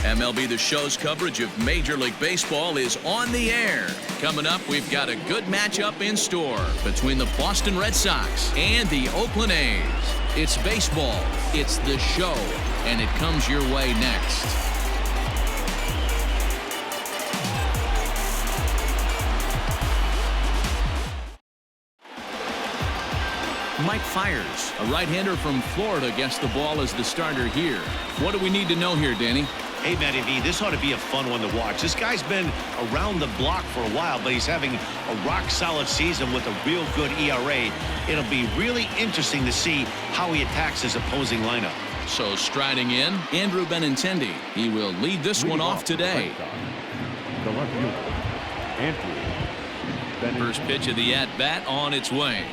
MLB The Show's coverage of Major League Baseball is on the air. Coming up, we've got a good matchup in store between the Boston Red Sox and the Oakland A's. It's baseball, it's the show, and it comes your way next. Mike Fiers, a right-hander from Florida, gets the ball as the starter here. What do we need to know here, Danny? Hey, Matty V, this ought to be a fun one to watch. This guy's been around the block for a while, but he's having a rock-solid season with a real good ERA. It'll be really interesting to see how he attacks his opposing lineup. So striding in, Andrew Benintendi. He will lead this one off today. The left fielder, Andrew. First pitch of the at-bat on its way.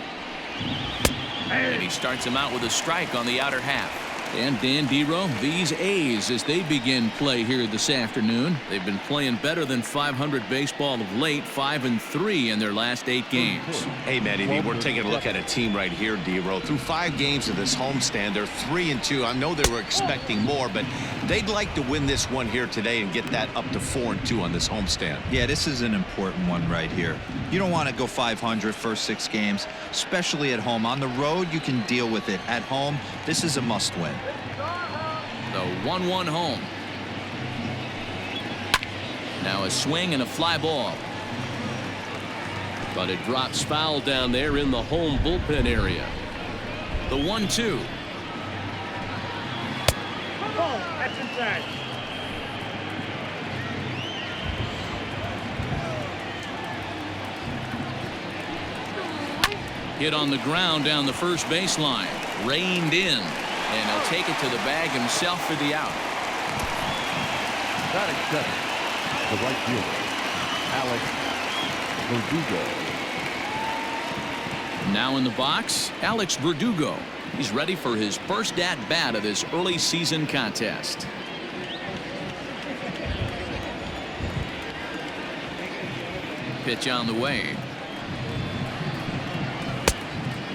And he starts him out with a strike on the outer half. And Dan Dero, these A's, as they begin play here this afternoon, they've been playing better than 500 baseball of late, 5-3 in their last 8 games. Hey, Matty V, we're taking a look at a team right here, Dero. Through 5 games of this homestand, they're 3-2. I know they were expecting more, but they'd like to win this one here today and get that up to 4-2 on this homestand. Yeah, this is an important one right here. You don't want to go 500 first 6 games, especially at home. On the road, you can deal with it. At home, this is a must-win. The 1-1 home. Now a swing and a fly ball. But it drops foul down there in the home bullpen area. The 1-2. Oh, that's inside. Hit on the ground down the first baseline. Reined in. And he'll take it to the bag himself for the out. Batting seven, the right fielder, Alex Verdugo. Now in the box, Alex Verdugo. He's ready for his first at-bat of this early season contest. Pitch on the way.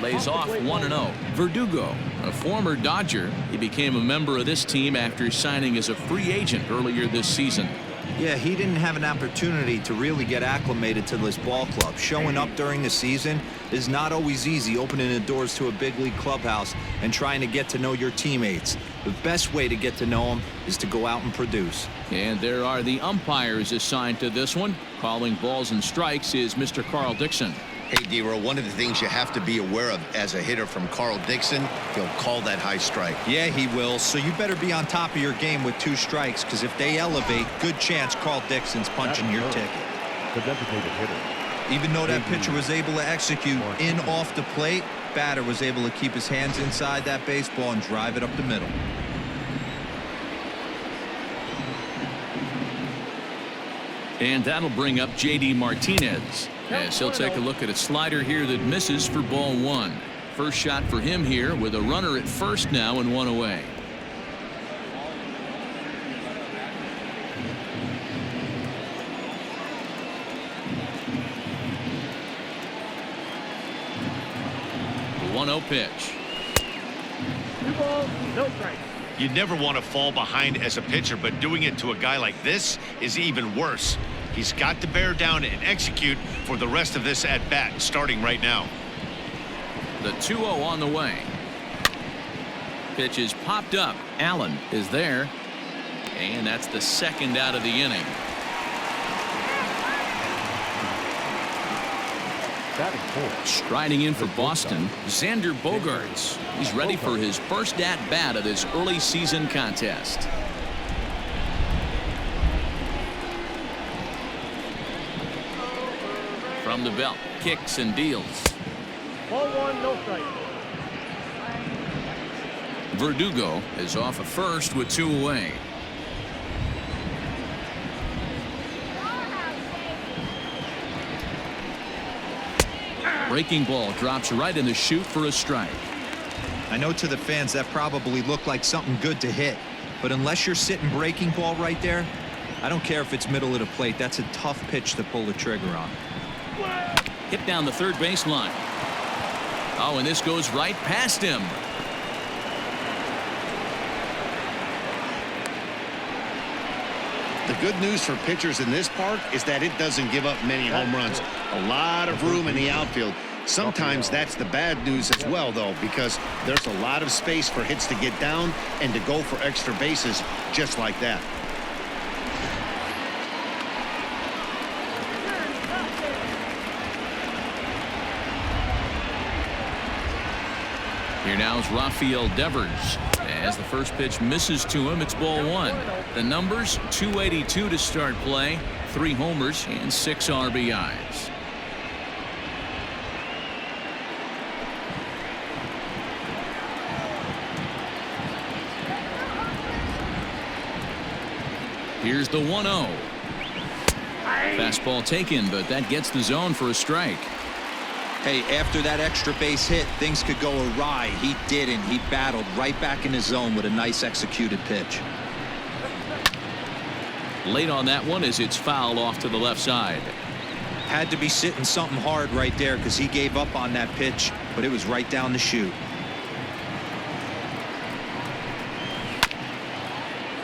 Lays off 1-0. Verdugo, a former Dodger, he became a member of this team after signing as a free agent earlier this season. Yeah, he didn't have an opportunity to really get acclimated to this ball club. Showing up during the season is not always easy, opening the doors to a big league clubhouse and trying to get to know your teammates. The best way to get to know them is to go out and produce. And there are the umpires assigned to this one. Calling balls and strikes is Mr. Carl Dixon. Hey, Dero, one of the things you have to be aware of as a hitter from Carl Dixon, he'll call that high strike. Yeah, he will. So you better be on top of your game with 2 strikes, because if they elevate, good chance Carl Dixon's punching your ticket. The designated hitter. Even though that pitcher was able to execute in off the plate, batter was able to keep his hands inside that baseball and drive it up the middle. And that'll bring up J.D. Martinez, as he'll take a look at a slider here that misses for ball 1. First shot for him here with a runner at first now and 1 away. The 1-0 pitch. 2 balls, no strikes. You never want to fall behind as a pitcher, but doing it to a guy like this is even worse. He's got to bear down and execute for the rest of this at-bat, starting right now. The 2-0 on the way. Pitch is popped up. Allen is there. And that's the second out of the inning. Batting fourth. Striding in for Boston, Xander Bogaerts. He's ready for his first at-bat of this early season contest. From the belt, kicks and deals. Ball 1, no strike. Verdugo is off at first with 2 away. Breaking ball drops right in the chute for a strike. I know to the fans that probably looked like something good to hit, but unless you're sitting breaking ball right there, I don't care if it's middle of the plate. That's a tough pitch to pull the trigger on. Hit down the third baseline. Oh, and this goes right past him. The good news for pitchers in this park is that it doesn't give up many home runs. A lot of room in the outfield. Sometimes that's the bad news as well, though, because there's a lot of space for hits to get down and to go for extra bases just like that. Here now is Rafael Devers. As the first pitch misses to him, it's ball one. The numbers, 282 to start play, 3 homers and 6 RBIs. Here's the 1-0. Fastball taken, but that gets the zone for a strike. Hey, after that extra base hit, things could go awry. He didn't. He battled right back in his zone with a nice executed pitch. Late on that one as it's fouled off to the left side. Had to be sitting something hard right there because he gave up on that pitch, but it was right down the chute.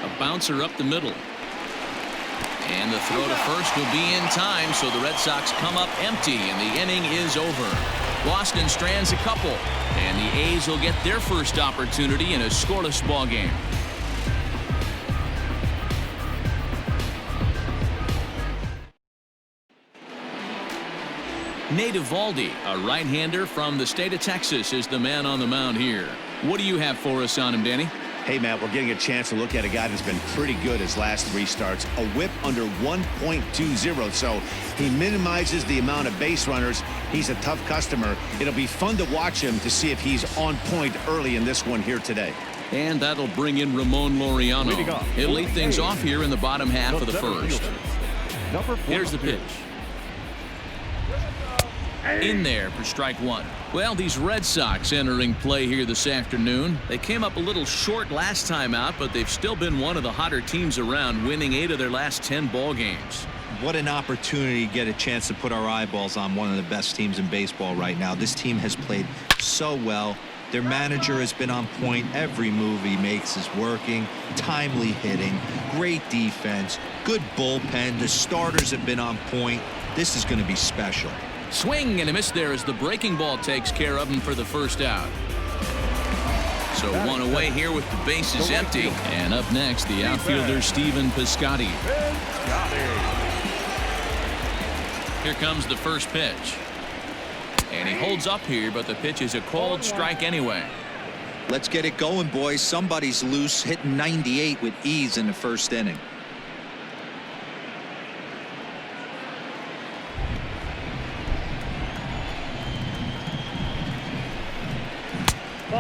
A bouncer up the middle. And the throw to first will be in time, so the Red Sox come up empty, and the inning is over. Boston strands a couple, and the A's will get their first opportunity in a scoreless ball game. Nate Eovaldi, a right-hander from the state of Texas, is the man on the mound here. What do you have for us on him, Danny? Hey, Matt, we're getting a chance to look at a guy that's been pretty good his last 3 starts. A whip under 1.20, so he minimizes the amount of base runners. He's a tough customer. It'll be fun to watch him to see if he's on point early in this one here today. And that'll bring in Ramon Laureano. He'll lead things off here in the bottom half of the first. Here's the pitch. In there for strike one. Well, these Red Sox entering play here this afternoon. They came up a little short last time out, but they've still been one of the hotter teams around, winning 8 of their last 10 ball games. What an opportunity to get a chance to put our eyeballs on one of the best teams in baseball right now. This team has played so well. Their manager has been on point. Every move he makes is working. Timely hitting, great defense, good bullpen. The starters have been on point. This is going to be special. Swing and a miss there as the breaking ball takes care of him for the first out. So one away here with the bases empty. And up next, the outfielder Stephen Piscotty. Here comes the first pitch. And he holds up here, but the pitch is a called strike anyway. Let's get it going, boys. Somebody's loose, hitting 98 with ease in the first inning.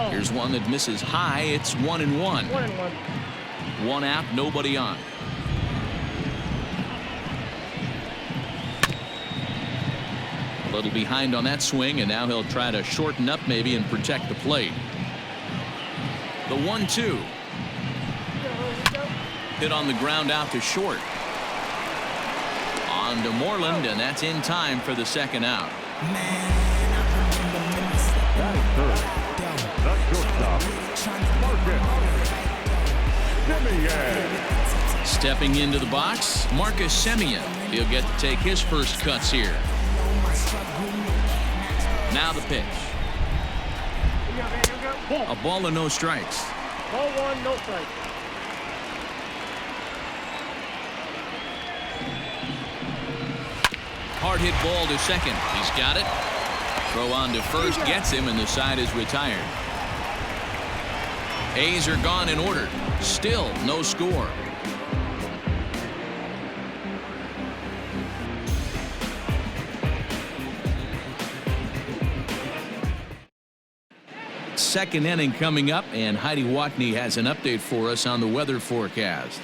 Here's one that misses high. It's 1-1. 1-1. 1 out, nobody on. A little behind on that swing, and now he'll try to shorten up maybe and protect the plate. The 1-2. Hit on the ground out to short. On to Moreland, and that's in time for the second out. Batting third. The shortstop, Semien. Stepping into the box, Marcus Semien. He'll get to take his first cuts here. Now the pitch. A ball and no strikes. Ball 1, no strike. Hard hit ball to second. He's got it. Throw on to first gets him, and the side is retired. A's are gone in order. Still no score. Second inning coming up, and Heidi Watney has an update for us on the weather forecast.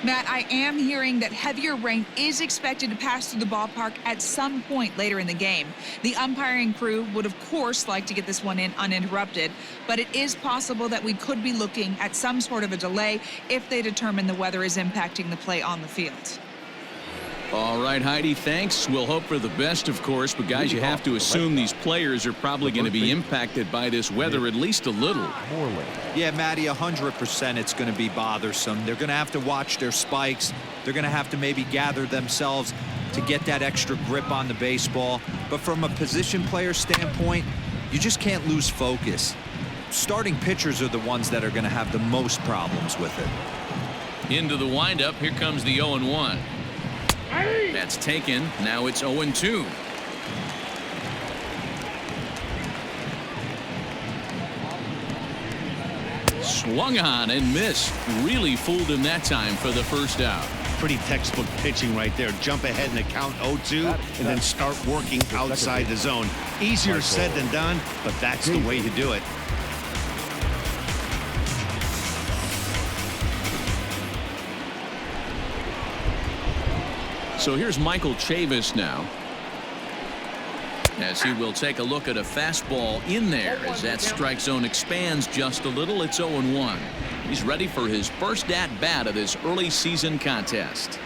Matt, I am hearing that heavier rain is expected to pass through the ballpark at some point later in the game. The umpiring crew would, of course, like to get this one in uninterrupted, but it is possible that we could be looking at some sort of a delay if they determine the weather is impacting the play on the field. All right, Heidi, thanks. We'll hope for the best, of course, but guys, you have to assume these players are probably going to be impacted by this weather at least a little. Yeah, Matty, 100% it's going to be bothersome. They're going to have to watch their spikes. They're going to have to maybe gather themselves to get that extra grip on the baseball. But from a position player standpoint, you just can't lose focus. Starting pitchers are the ones that are going to have the most problems with it. Into the windup, here comes the 0-1. That's taken. Now it's 0-2. Swung on and missed. Really fooled him that time for the first out. Pretty textbook pitching right there. Jump ahead in the count 0-2 and then start working outside the zone. Easier said than done, but that's the way to do it. So here's Michael Chavis now, as he will take a look at a fastball in there as that strike zone expands just a little. It's 0-1. He's ready for his first at-bat of this early season contest.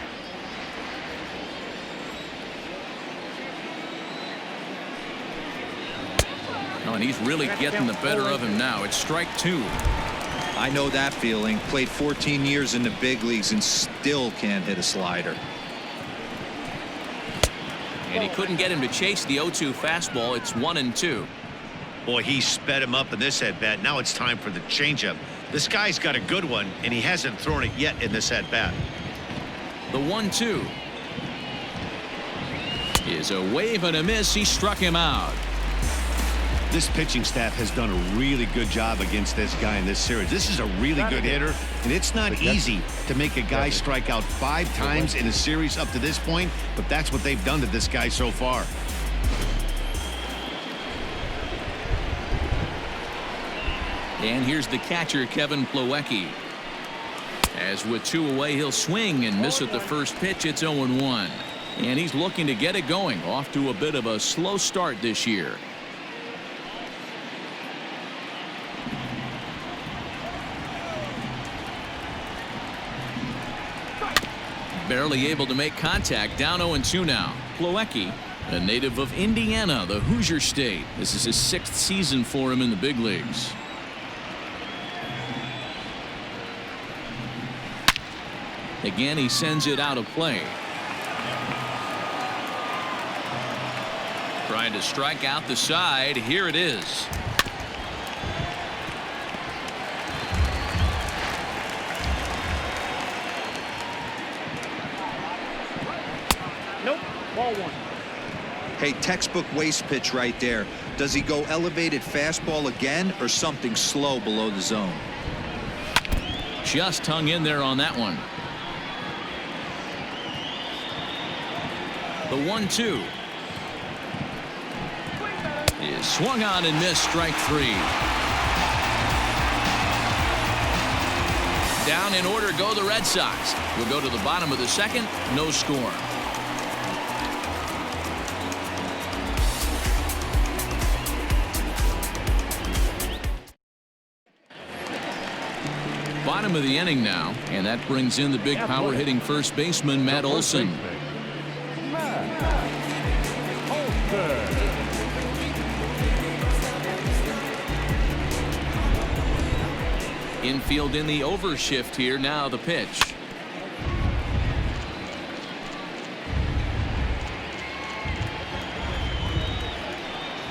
Oh, and he's really getting the better of him now. It's strike 2. I know that feeling. Played 14 years in the big leagues and still can't hit a slider. And he couldn't get him to chase the 0-2 fastball. It's 1-2. Boy, he sped him up in this at-bat. Now it's time for the changeup. This guy's got a good one, and he hasn't thrown it yet in this at-bat. The 1-2 is a wave and a miss. He struck him out. This pitching staff has done a really good job against this guy in this series. This is a really good hitter, and it's not easy to make a guy strike out 5 times in a series up to this point, but that's what they've done to this guy so far. And here's the catcher, Kevin Plawecki. As with 2 away, he'll swing and miss at the first pitch. It's 0-1. And he's looking to get it going. Off to a bit of a slow start this year. Barely able to make contact. Down 0-2 now. Plawecki, a native of Indiana, the Hoosier State. This is his 6th season for him in the big leagues. Again, he sends it out of play. Trying to strike out the side. Here it is. Nope. Ball 1. Hey, textbook waste pitch right there. Does he go elevated fastball again or something slow below the zone? Just hung in there on that one. The 1-2 is swung on and missed. Strike 3. Down in order go the Red Sox. We'll go to the bottom of the 2nd. No score. Bottom of the inning now, and that brings in the big power hitting first baseman, Matt Olson. Infield in the overshift here. Now the pitch.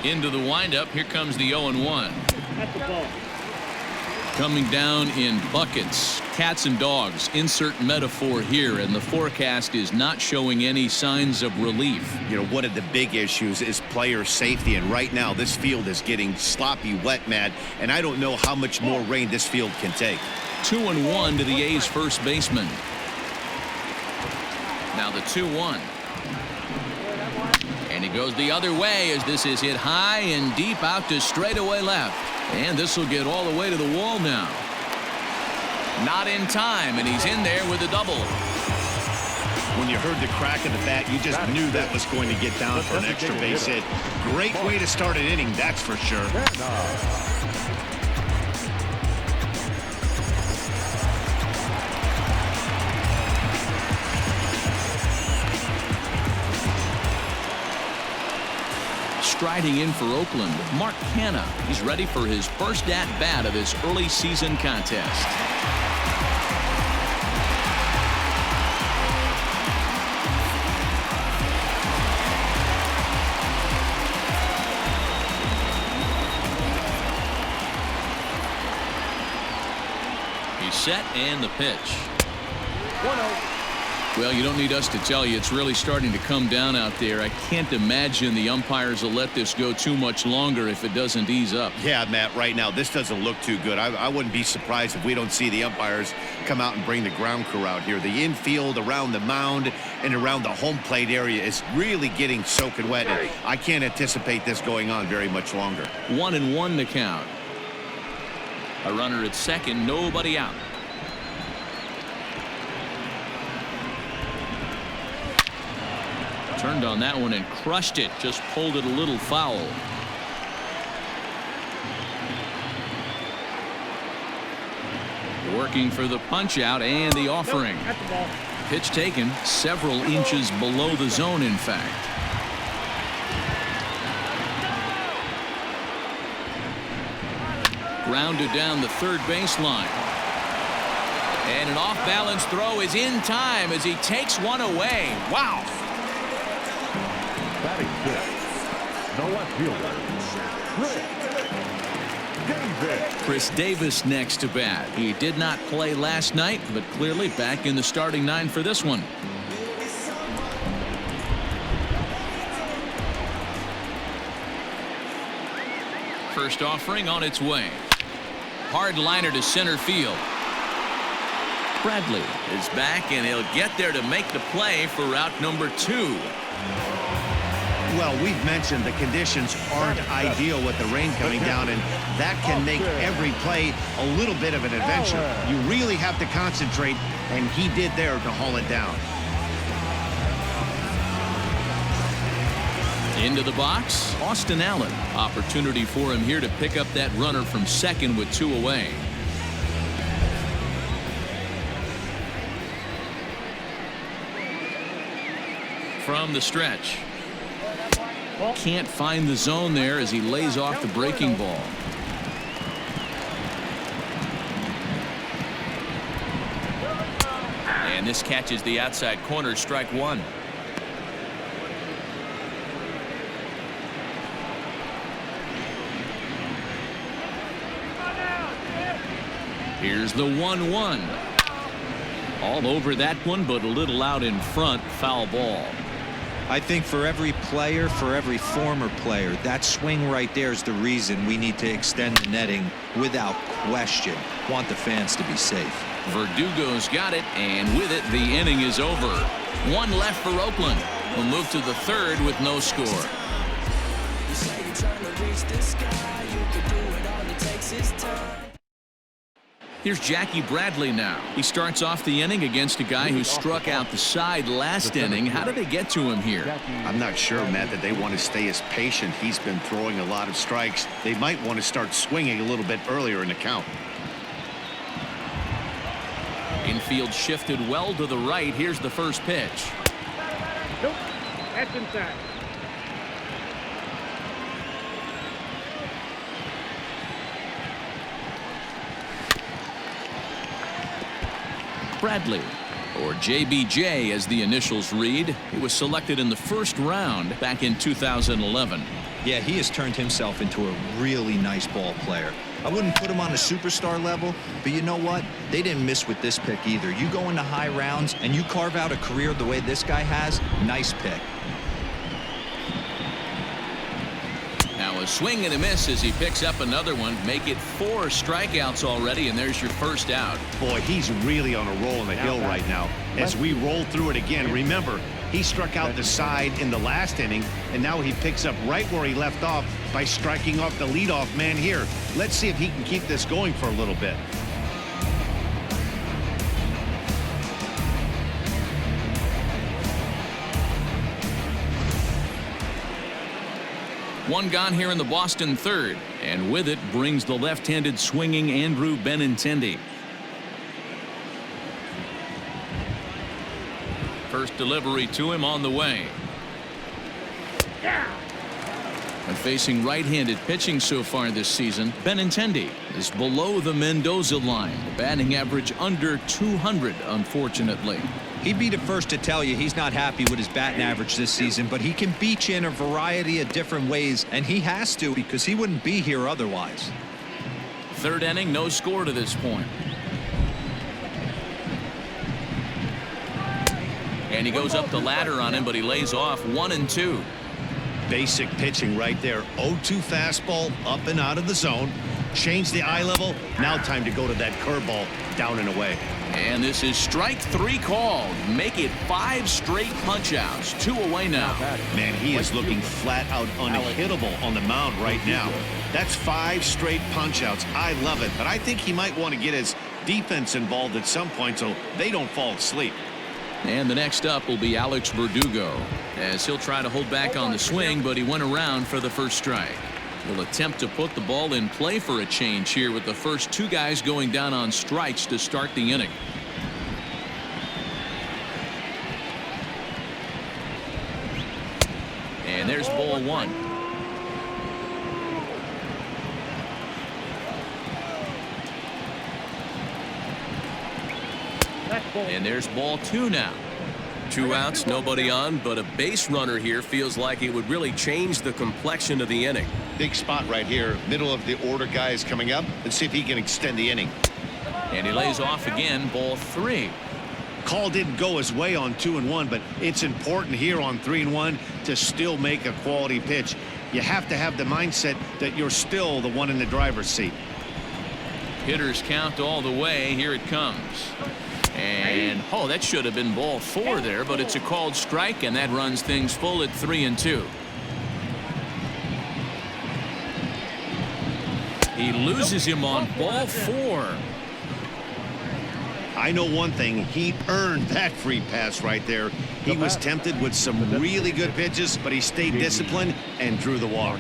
Into the windup. Here comes the 0-1. At the ball. Coming down in buckets. Cats and dogs. Insert metaphor here, and the forecast is not showing any signs of relief. You know, one of the big issues is player safety, and right now this field is getting sloppy wet, Matt, and I don't know how much more rain this field can take. 2-1 to the A's first baseman. Now the 2-1. And he goes the other way as this is hit high and deep out to straightaway left. And this will get all the way to the wall now. Not in time, and he's in there with a double. When you heard the crack of the bat, you just knew that was going to get down for an extra base hit. Great way to start an inning, that's for sure. striding in for Oakland, Mark Canha. He's ready for his first at-bat of this early season contest. He's set and the pitch. 1-0. Well, you don't need us to tell you it's really starting to come down out there. I can't imagine the umpires will let this go too much longer if it doesn't ease up. Yeah, Matt, right now this doesn't look too good. I wouldn't be surprised if we don't see the umpires come out and bring the ground crew out here. The infield around the mound and around the home plate area is really getting soaking wet. And I can't anticipate this going on very much longer. 1-1 to count. A runner at second, nobody out. Turned on that one and crushed it. Just pulled it a little foul. Working for the punch out and the offering. Nope, that's the ball. Pitch taken several inches below the zone, in fact. Grounded down the third baseline. And an off-balance throw is in time as he takes one away. Wow. Batting fifth, the left fielder, Chris Davis next to bat. He did not play last night, but clearly back in the starting nine for this one. First offering on its way. Hard liner to center field. Bradley is back, and he'll get there to make the play for route number 2. Well, we've mentioned the conditions aren't ideal with the rain coming down, and that can make every play a little bit of an adventure. You really have to concentrate, and he did there to haul it down. Into the box, Austin Allen. Opportunity for him here to pick up that runner from second with 2 away. From the stretch. Can't find the zone there as he lays off the breaking ball. And this catches the outside corner, strike 1. Here's the 1-1. All over that one, but a little out in front. Foul ball. I think for every player, for every former player, that swing right there is the reason we need to extend the netting without question. Want the fans to be safe. Verdugo's got it, and with it, the inning is over. 1 left for Oakland. We'll move to the third with no score. Here's Jackie Bradley now. He starts off the inning against a guy who struck out the side last inning. How did they get to him here? I'm not sure, Matt, that they want to stay as patient. He's been throwing a lot of strikes. They might want to start swinging a little bit earlier in the count. Infield shifted well to the right. Here's the first pitch. Nope, that's inside. Bradley, or JBJ as the initials read. He was selected in the first round back in 2011. Yeah, he has turned himself into a really nice ball player. I wouldn't put him on a superstar level, but you know what? They didn't miss with this pick either. You go into high rounds and you carve out a career the way this guy has, nice pick. Now a swing and a miss as he picks up another one. Make it 4 strikeouts already, and there's your first out. Boy, he's really on a roll in the hill right now. As we roll through it again, remember, he struck out the side in the last inning, and now he picks up right where he left off by striking off the leadoff man here. Let's see if he can keep this going for a little bit. One gone here in the Boston third, and with it brings the left-handed swinging Andrew Benintendi. First delivery to him on the way. And facing right-handed pitching so far this season, Benintendi is below the Mendoza line. Batting average under 200, unfortunately. He'd be the first to tell you he's not happy with his batting average this season, but he can beat you in a variety of different ways, and he has to because he wouldn't be here otherwise. Third inning, no score to this point. And he goes up the ladder on him, but he lays off 1-2. Basic pitching right there. 0-2 fastball up and out of the zone. Change the eye level. Now time to go to that curveball down and away. And this is strike 3 called. Make it 5 straight punch outs. 2 away now. Man, he is looking flat out unhittable on the mound right now. That's 5 straight punch outs. I love it, but I think he might want to get his defense involved at some point so they don't fall asleep. And the next up will be Alex Verdugo, as he'll try to hold back on the swing, but he went around for the first strike. He'll attempt to put the ball in play for a change here with the first 2 guys going down on strikes to start the inning. And there's ball 1. And there's ball 2 now. 2 outs, nobody on, but a base runner here feels like it would really change the complexion of the inning. Big spot right here. Middle of the order guys coming up. Let's see if he can extend the inning. And he lays off again, ball 3. Call didn't go his way on 2-1, but it's important here on 3-1 to still make a quality pitch. You have to have the mindset that you're still the one in the driver's seat. Hitters count all the way. Here it comes. And oh, that should have been ball 4 there, but it's a called strike, and that runs things full at 3-2. He loses him on ball 4. I know one thing, he earned that free pass right there. He was tempted with some really good pitches, but he stayed disciplined and drew the walk.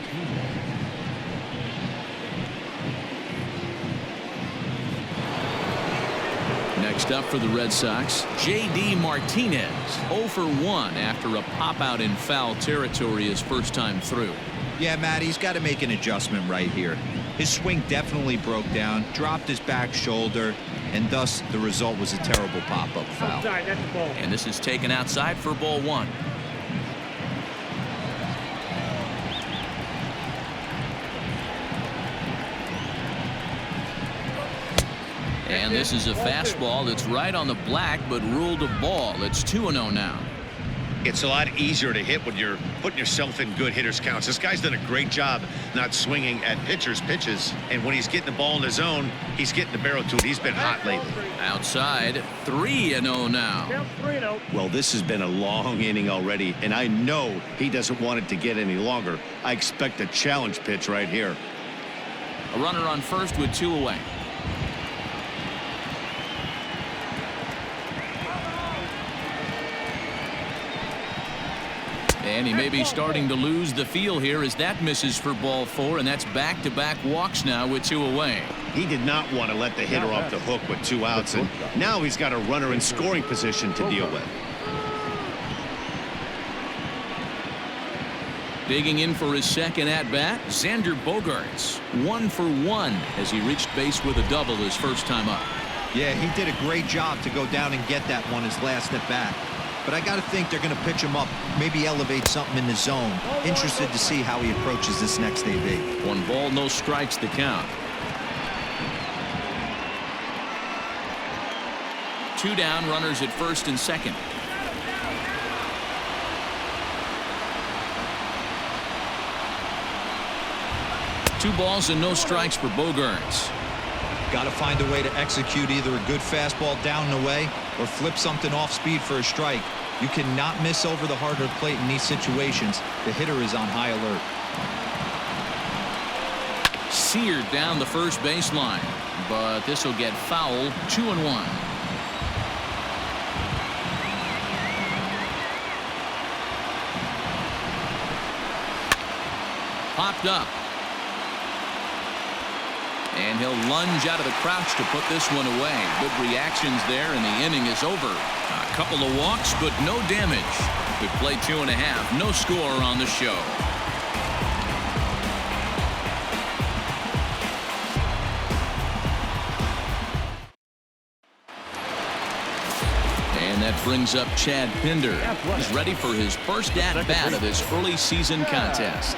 Next up for the Red Sox, J.D. Martinez, 0 for 1 after a pop-out in foul territory his first time through. Yeah, Matt, he's got to make an adjustment right here. His swing definitely broke down, dropped his back shoulder, and thus the result was a terrible pop-up foul. Outside, that's the ball. And this is taken outside for ball 1. And this is a fastball that's right on the black, but ruled a ball. It's 2-0 now. It's a lot easier to hit when you're putting yourself in good hitters counts. This guy's done a great job not swinging at pitchers' pitches. And when he's getting the ball in the zone, he's getting the barrel to it. He's been hot lately. Outside, 3-0 now. Count 3-0. Well, this has been a long inning already, and I know he doesn't want it to get any longer. I expect a challenge pitch right here. A runner on first with 2 away. And he may be starting to lose the feel here as that misses for ball 4, and that's back-to-back walks now with 2 away. He did not want to let the hitter off the hook with 2 outs, and now he's got a runner in scoring position to deal with. Digging in for his second at-bat, Xander Bogaerts, 1 for 1 as he reached base with a double his first time up. Yeah, he did a great job to go down and get that one his last at-bat. But I got to think they're going to pitch him up, maybe elevate something in the zone. Interested to see how he approaches this next AB. 1 ball, no strikes the count. 2 down, runners at first and second. Two balls and no strikes for Bogaerts. Got to find a way to execute either a good fastball down and away or flip something off speed for a strike. You cannot miss over the hard plate in these situations. The hitter is on high alert. Seared down the first baseline, but this will get foul. 2-1. Popped up. And he'll lunge out of the crouch to put this one away. Good reactions there, and the inning is over. A couple of walks, but no damage. We played 2.5. No score on the show. And that brings up Chad Pinder. He's ready for his first at-bat of this early season contest.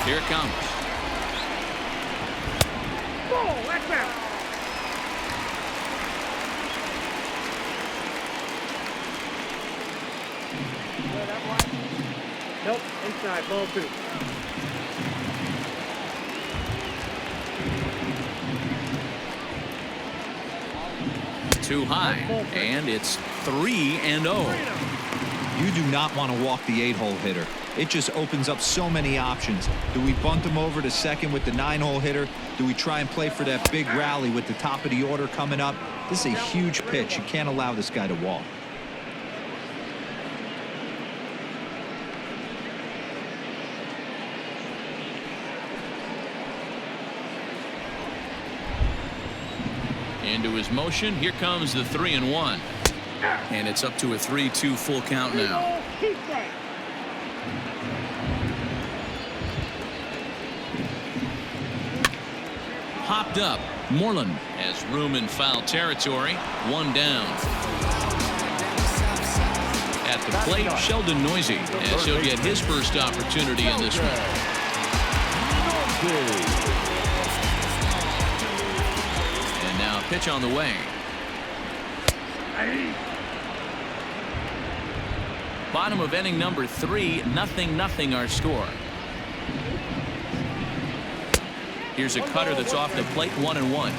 Here it comes. Ball, that's out. Nope, inside, ball 2. Too high, and it's 3-0. You do not want to walk the 8-hole hitter. It just opens up so many options. Do we bunt him over to second with the 9-hole hitter? Do we try and play for that big rally with the top of the order coming up? This is a huge pitch. You can't allow this guy to walk. Into his motion. Here comes the 3-1. And it's up to a 3-2 full count now. Hopped up. Moreland has room in foul territory. 1 down. At the plate, Sheldon Noisy, as he'll get his first opportunity in this one. And now a pitch on the way. Bottom of inning number 3, 0-0 our score. Here's a cutter that's off the plate, 1-1.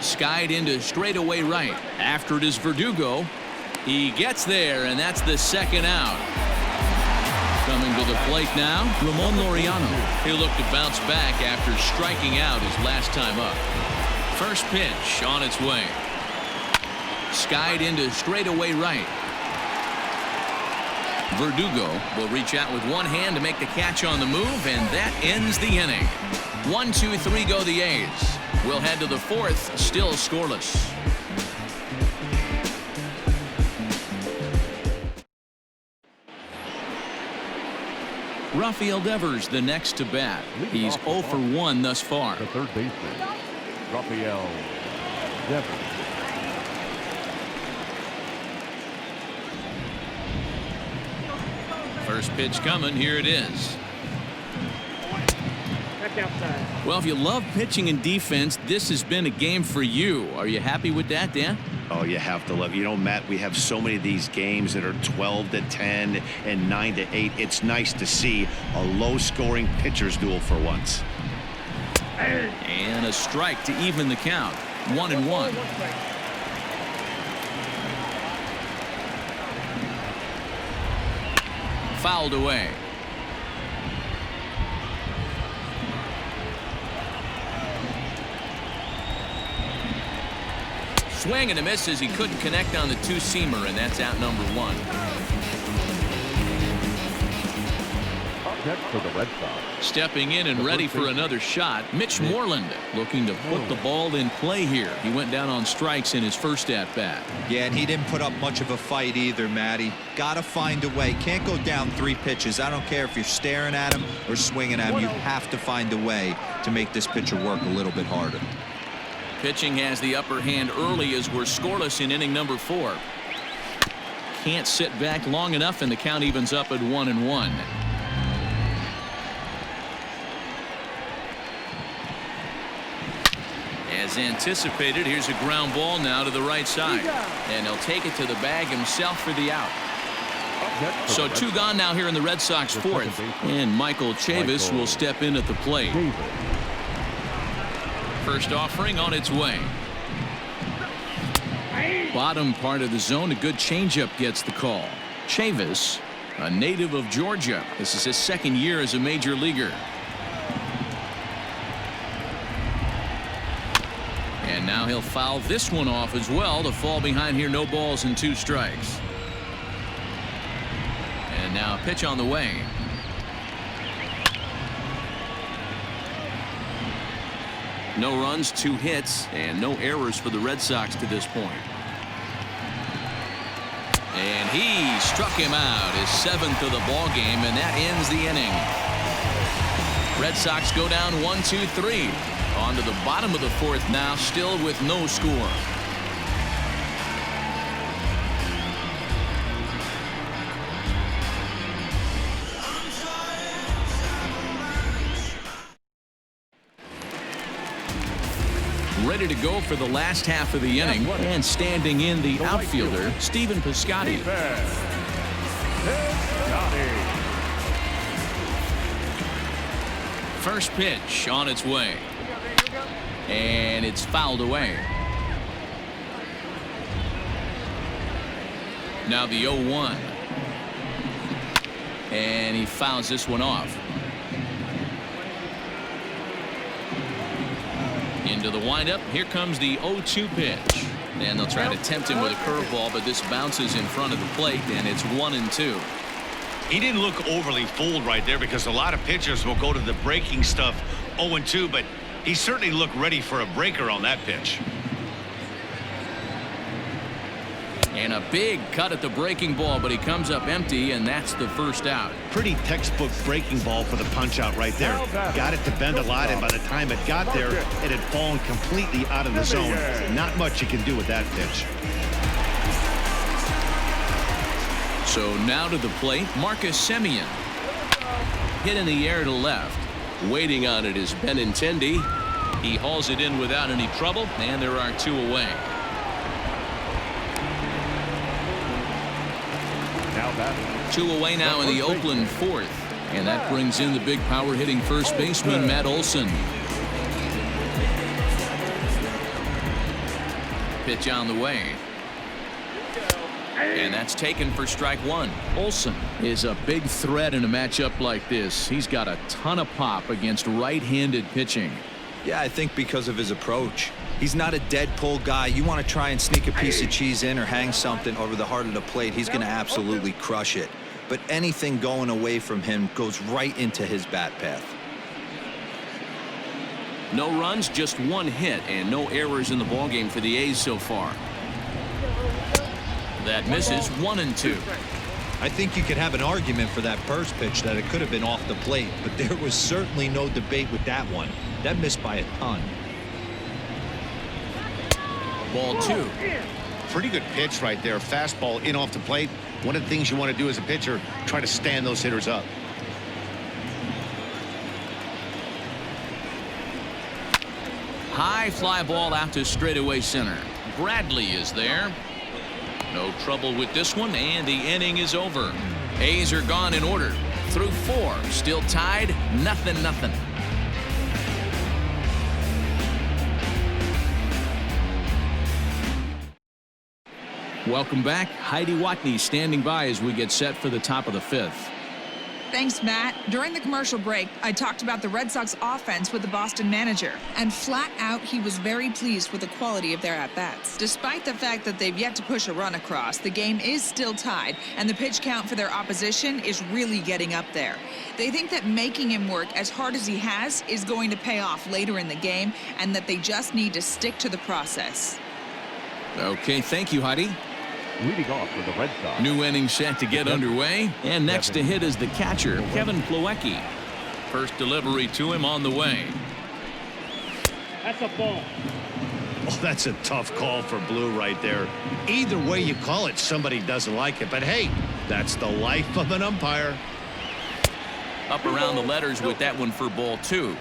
Skied into straightaway right. After it is Verdugo. He gets there, and that's the second out. Coming to the plate now, Ramon Laureano. He'll look to bounce back after striking out his last time up. First pitch on its way. Skied into straightaway right. Verdugo will reach out with one hand to make the catch on the move, and that ends the inning. 1-2-3 go the A's. We'll head to the 4th, still scoreless. Rafael Devers the next to bat. He's 0 for 1 thus far. The third baseman, Rafael Devers. First pitch coming. Here it is. That's outside. Well, if you love pitching and defense, this has been a game for you. Are you happy with that, Dan? Oh, you have to love. You know, Matt, we have so many of these games that are 12-10 and 9-8. It's nice to see a low-scoring pitcher's duel for once. And a strike to even the count. 1-1. Fouled away. Swing and a miss as he couldn't connect on the two-seamer, and that's out number 1. Up next for the Red Sox. Stepping in and ready for another shot, Mitch Moreland looking to put the ball in play here. He went down on strikes in his first at-bat. Yeah, and he didn't put up much of a fight either, Matty. Got to find a way. Can't go down 3 pitches. I don't care if you're staring at him or swinging at him. You have to find a way to make this pitcher work a little bit harder. Pitching has the upper hand early as we're scoreless in inning number 4. Can't sit back long enough, and the count evens up at 1-1. As anticipated, here's a ground ball now to the right side, and he'll take it to the bag himself for the out. So 2 gone now here in the Red Sox 4th, and Michael Chavis will step in at the plate. First offering on its way. Bottom part of the zone, a good changeup gets the call. Chavis, a native of Georgia. This is his 2nd year as a major leaguer. And now he'll foul this one off as well to fall behind here. No balls and 2 strikes. And now a pitch on the way. No runs, 2 hits, and no errors for the Red Sox to this point. And he struck him out, his 7th of the ball game, and that ends the inning. Red Sox go down 1-2-3. On to the bottom of the 4th now, still with no score. Ready to go for the last half of the inning, and standing in the outfielder, Stephen Piscotty. First pitch on its way, and it's fouled away. Now the 0-1, and he fouls this one off. Into the windup. Here comes the 0-2 pitch. And they'll try to tempt him with a curveball, but this bounces in front of the plate, and it's 1-2. He didn't look overly fooled right there because a lot of pitchers will go to the breaking stuff 0-2, but he certainly looked ready for a breaker on that pitch. And a big cut at the breaking ball, but he comes up empty, and that's the first out. Pretty textbook breaking ball for the punch out right there. Got it to bend a lot, and by the time it got there, it had fallen completely out of the zone. Not much you can do with that pitch. So now to the plate, Marcus Semien. Hit in the air to left. Waiting on it is Benintendi. He hauls it in without any trouble, and there are 2 away. Two away now in the Oakland 4th, and that brings in the big power hitting first baseman Matt Olson. Pitch on the way, and that's taken for strike 1. Olson is a big threat in a matchup like this. He's got a ton of pop against right-handed pitching. Yeah, I think because of his approach. He's not a dead pull guy. You want to try and sneak a piece of cheese in or hang something over the heart of the plate, he's going to absolutely crush it. But anything going away from him goes right into his bat path. No runs, just 1 hit, and no errors in the ballgame for the A's so far. That misses. 1-2. I think you could have an argument for that first pitch that it could have been off the plate, but there was certainly no debate with that one. That missed by a ton. Ball 2. Pretty good pitch right there. Fastball in off the plate. One of the things you want to do as a pitcher, try to stand those hitters up. High fly ball out to straightaway center. Bradley is there. No trouble with this one, and the inning is over. A's are gone in order. Through 4, still tied, 0-0. Welcome back. Heidi Watney standing by as we get set for the top of the 5th. Thanks, Matt. During the commercial break, I talked about the Red Sox offense with the Boston manager, and flat out, he was very pleased with the quality of their at-bats. Despite the fact that they've yet to push a run across, the game is still tied, and the pitch count for their opposition is really getting up there. They think that making him work as hard as he has is going to pay off later in the game, and that they just need to stick to the process. Okay, thank you, Heidi. Leading off for the Red Sox. New inning set to get underway, and next to hit is the catcher, Kevin Plawecki. First delivery to him on the way. That's a ball. Oh, that's a tough call for Blue right there. Either way you call it, somebody doesn't like it. But hey, that's the life of an umpire. Up around the letters with that one for ball 2.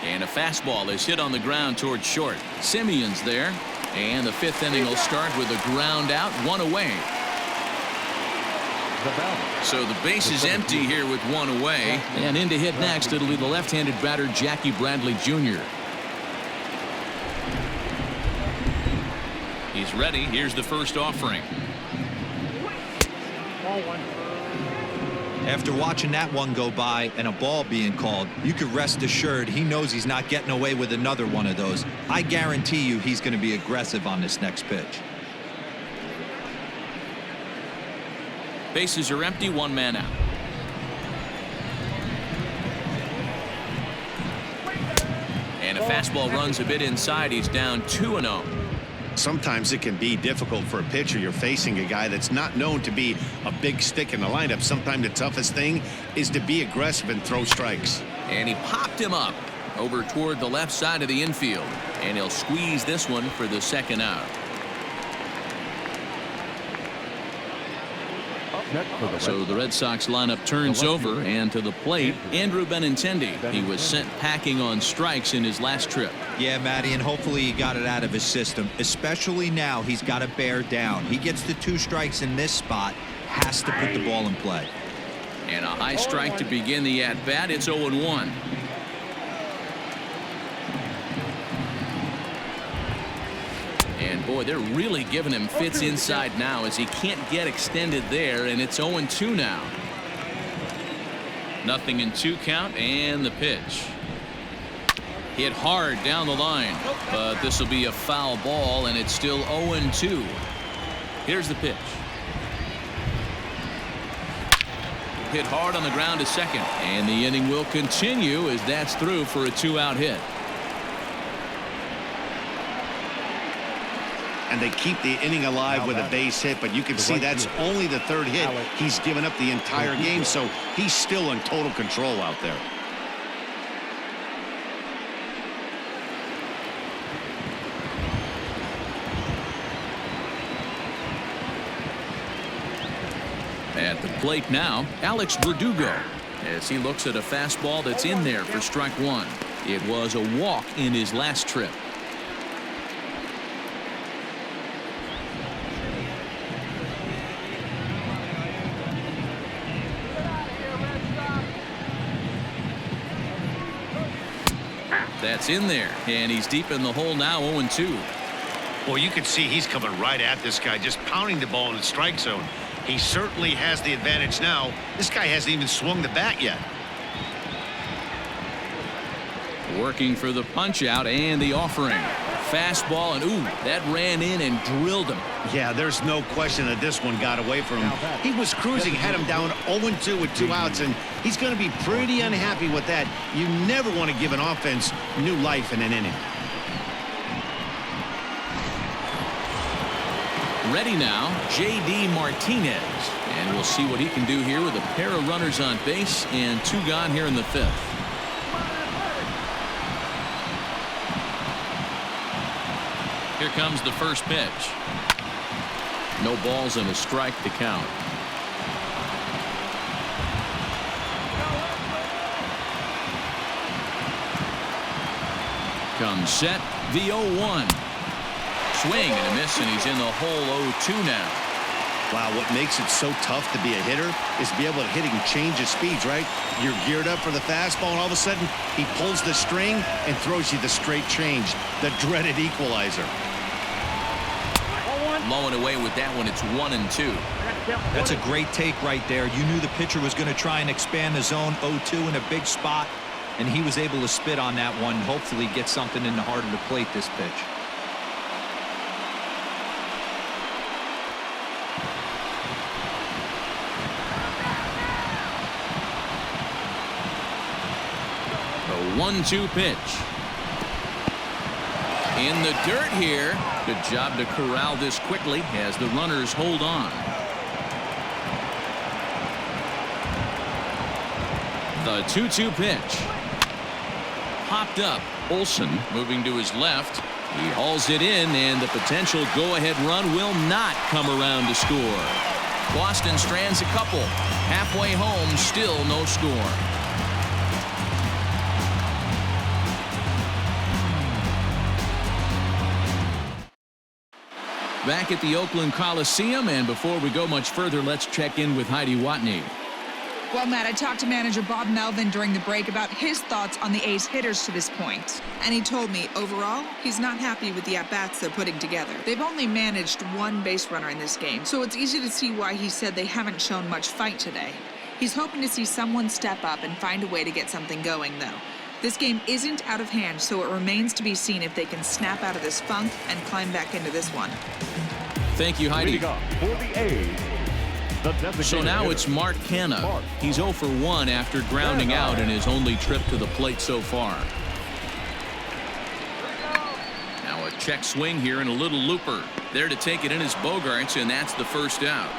And a fastball is hit on the ground towards short. Semien's there, and the 5th inning will start with a ground out, 1 away. So the base is empty here with 1 away, and in to hit next, it'll be the left-handed batter Jackie Bradley Jr. He's ready. Here's the first offering. Ball 1. After watching that one go by and a ball being called, you could rest assured he knows he's not getting away with another one of those. I guarantee you he's going to be aggressive on this next pitch. Bases are empty, 1 man out. And a fastball runs a bit inside. He's down 2-0. Sometimes it can be difficult for a pitcher. You're facing a guy that's not known to be a big stick in the lineup. Sometimes the toughest thing is to be aggressive and throw strikes. And he popped him up over toward the left side of the infield. And he'll squeeze this one for the second out. So the Red Sox lineup turns over, and to the plate, Andrew Benintendi. He was sent packing on strikes in his last trip. Yeah, Matty, and hopefully he got it out of his system, especially now he's got to bear down. He gets the 2 strikes in this spot, has to put the ball in play. And a high strike to begin the at-bat. It's 0-1. And boy, they're really giving him fits inside now as he can't get extended there, and it's 0-2 now. 0-2 count, and the pitch. Hit hard down the line, but this will be a foul ball, and it's still 0-2. Here's the pitch. Hit hard on the ground to second, and the inning will continue as that's through for a 2-out hit. And they keep the inning alive with a base hit, but you can see that's only the 3rd hit. He's given up the entire game, so he's still in total control out there. At the plate now, Alex Verdugo, as he looks at a fastball that's in there for strike 1. It was a walk in his last trip. That's in there, and he's deep in the hole now, 0-2. Well, you can see he's coming right at this guy, just pounding the ball in the strike zone. He certainly has the advantage now. This guy hasn't even swung the bat yet. Working for the punch out and the offering. Fastball, and ooh, that ran in and drilled him. Yeah, there's no question that this one got away from him. He was cruising, had him down 0-2 with 2 outs, and he's going to be pretty unhappy with that. You never want to give an offense new life in an inning. Ready now, J.D. Martinez. And we'll see what he can do here with a pair of runners on base and 2 gone here in the 5th. Here comes the first pitch. No balls and a strike to count. Comes set, the 0-1. Swing and a miss, and he's in the hole 0-2 now. Wow, what makes it so tough to be a hitter is to be able to hit and change his speeds, right? You're geared up for the fastball, and all of a sudden, he pulls the string and throws you the straight change, the dreaded equalizer. Low and away with that one. It's 1-2. That's a great take right there. You knew the pitcher was going to try and expand the zone 0-2 in a big spot, and he was able to spit on that one. Hopefully get something in the heart of the plate this pitch. A 1-2 pitch. In the dirt here. Good job to corral this quickly as the runners hold on. The 2-2 pitch. Popped up. Olsen moving to his left. He hauls it in, and the potential go-ahead run will not come around to score. Boston strands a couple. Halfway home, still no score. Back at the Oakland Coliseum, and before we go much further, let's check in with Heidi Watney. Well, Matt, I talked to manager Bob Melvin during the break about his thoughts on the A's hitters to this point. And he told me, overall, he's not happy with the at-bats they're putting together. They've only managed 1 base runner in this game, so it's easy to see why he said they haven't shown much fight today. He's hoping to see someone step up and find a way to get something going, though. This game isn't out of hand, so it remains to be seen if they can snap out of this funk and climb back into this one. Thank you, Heidi. For the A's, So now it's Mark Canha. He's 0 for 1 after grounding out in his only trip to the plate so far. Check swing here and a little looper. There to take it in is Bogarts, and that's the first out.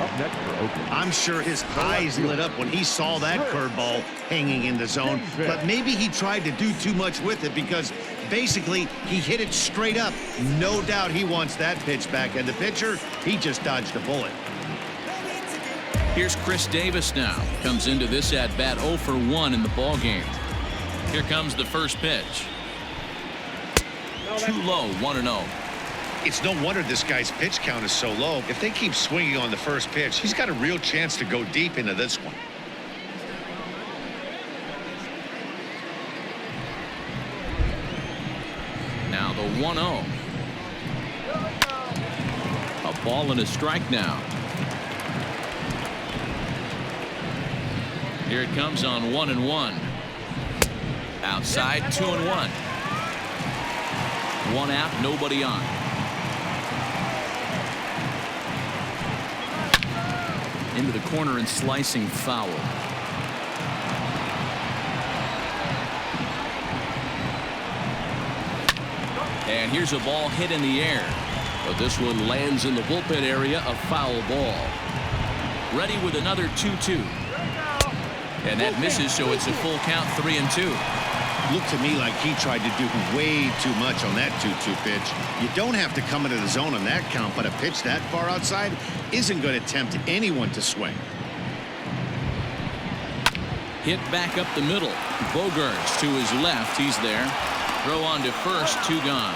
Up next for Oakland. I'm sure his eyes lit up when he saw that curveball hanging in the zone, but maybe he tried to do too much with it because basically he hit it straight up. No doubt he wants that pitch back, and the pitcher, he just dodged a bullet. Here's Chris Davis now. Comes into this at bat 0 for 1 in the ball game. Here comes the first pitch. Too low, 1-0. It's no wonder this guy's pitch count is so low. If they keep swinging on the first pitch, he's got a real chance to go deep into this one. Now the 1-0. A ball and a strike now. Here it comes on 1-1. Outside 2-1. One out, nobody on. Into the corner and slicing foul. And here's a ball hit in the air, but this one lands in the bullpen area, a foul ball. Ready with another 2-2. And that misses, so it's a full count, 3-2. Looked to me like he tried to do way too much on that 2-2 pitch. You don't have to come into the zone on that count, but a pitch that far outside isn't going to tempt anyone to swing. Hit back up the middle. Bogarts to his left. He's there. Throw on to first. 2 gone.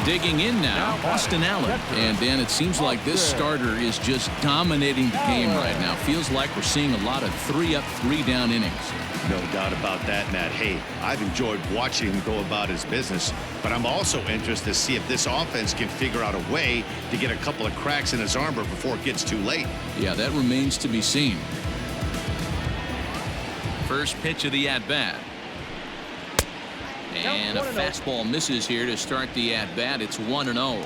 Digging in now, Austin Allen. And Dan, it seems like this starter is just dominating the game right now. Feels like we're seeing a lot of 3-up, 3-down innings. No doubt about that, Matt. Hey, I've enjoyed watching him go about his business, but I'm also interested to see if this offense can figure out a way to get a couple of cracks in his armor before it gets too late. Yeah, that remains to be seen. First pitch of the at-bat. And a fastball misses here to start the at-bat. It's 1-0.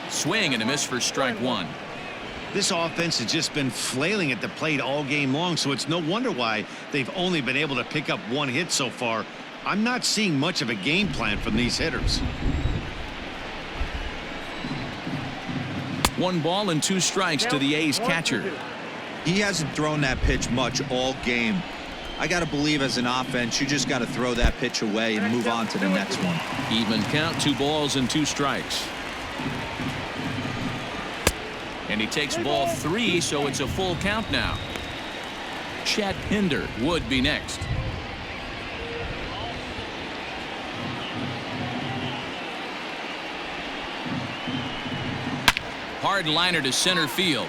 Swing and a miss for strike 1. This offense has just been flailing at the plate all game long, so it's no wonder why they've only been able to pick up 1 hit so far. I'm not seeing much of a game plan from these hitters. 1 ball and 2 strikes to the A's catcher. He hasn't thrown that pitch much all game. I got to believe as an offense, you just got to throw that pitch away and move on to the next one. Even count, 2 balls and 2 strikes. And he takes ball 3, so it's a full count now. Chad Pinder would be next. Hard liner to center field.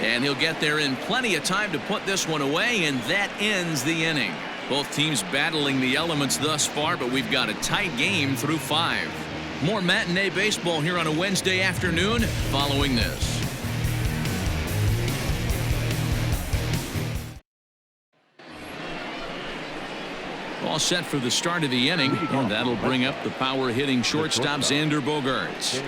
And he'll get there in plenty of time to put this one away, and that ends the inning. Both teams battling the elements thus far, but we've got a tight game through 5. More matinee baseball here on a Wednesday afternoon following this. All set for the start of the inning, and that'll bring up the power hitting shortstop Xander Bogaerts.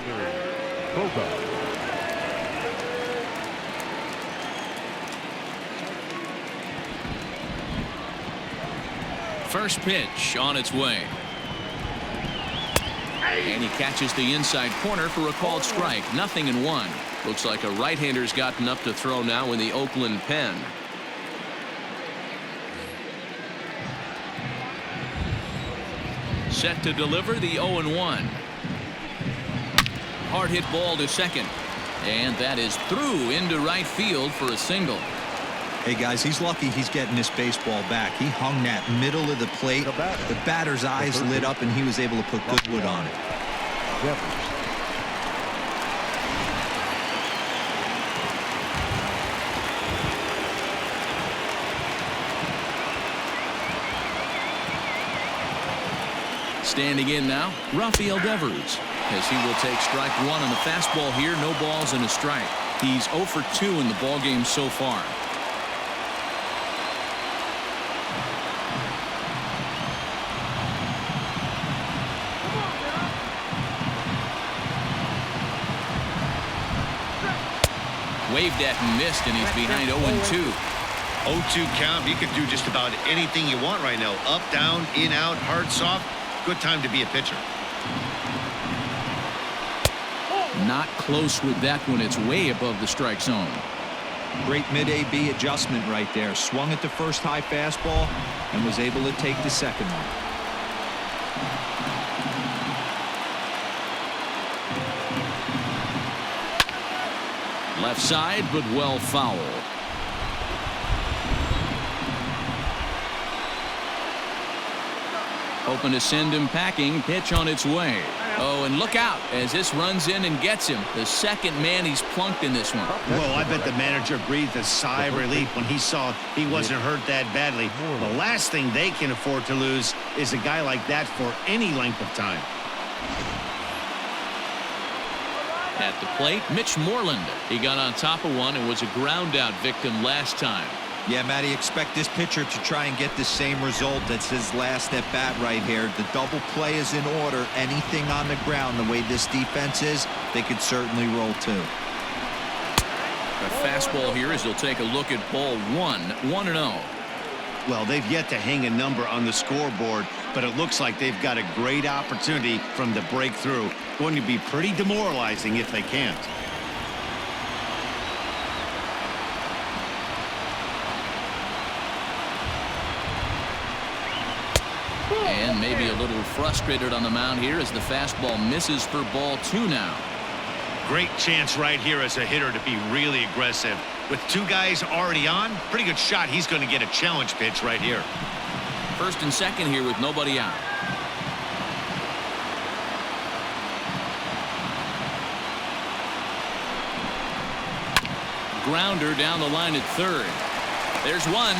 First pitch on its way. And he catches the inside corner for a called strike. 0-1. Looks like a right-hander's gotten up to throw now in the Oakland pen. Set to deliver the 0-1. Hard hit ball to second. And that is through into right field for a single. Hey, guys, he's lucky he's getting this baseball back. He hung that middle of the plate. The batter's eyes lit up, and he was able to put good wood on it. Standing in now, Rafael Devers, as he will take strike 1 on the fastball here. No balls and a strike. He's 0 for 2 in the ballgame so far. Waved at and missed, and he's behind 0-2. 0-2 count. You can do just about anything you want right now. Up, down, in, out, hard, soft. Good time to be a pitcher. Not close with that one. It's way above the strike zone. Great mid-AB adjustment right there. Swung at the first high fastball and was able to take the second one. Left side, but well foul. Hoping to send him packing. Pitch on its way. Oh, and look out as this runs in and gets him. The second man he's plunked in this one. Well, I bet the manager breathed a sigh of relief when he saw he wasn't hurt that badly. The last thing they can afford to lose is a guy like that for any length of time. At the plate, Mitch Moreland. He got on top of one and was a ground out victim last time. Yeah, Matty, expect this pitcher to try and get the same result. That's his last at bat right here. The double play is in order. Anything on the ground, the way this defense is, they could certainly roll too. A fastball here as he'll take a look at ball 1-0. Well, they've yet to hang a number on the scoreboard, but it looks like they've got a great opportunity from the breakthrough. Going to be pretty demoralizing if they can't. And maybe a little frustrated on the mound here as the fastball misses for ball 2 now. Great chance right here as a hitter to be really aggressive. With two guys already on, pretty good shot. He's going to get a challenge pitch right here. First and second here with nobody out. Grounder down the line at third. There's one.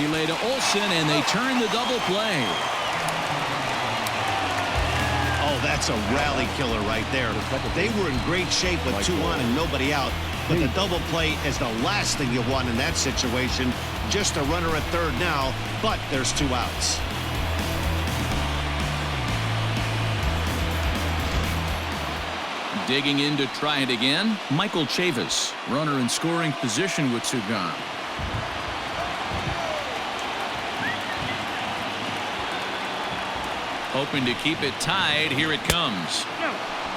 Relay to Olsen, and they turn the double play. Oh, that's a rally killer right there. They were in great shape with two on and nobody out. But the double play is the last thing you want in that situation. Just a runner at third now, but there's two outs. Digging in to try it again, Michael Chavis. Runner in scoring position with two gone. Hoping to keep it tied. Here it comes.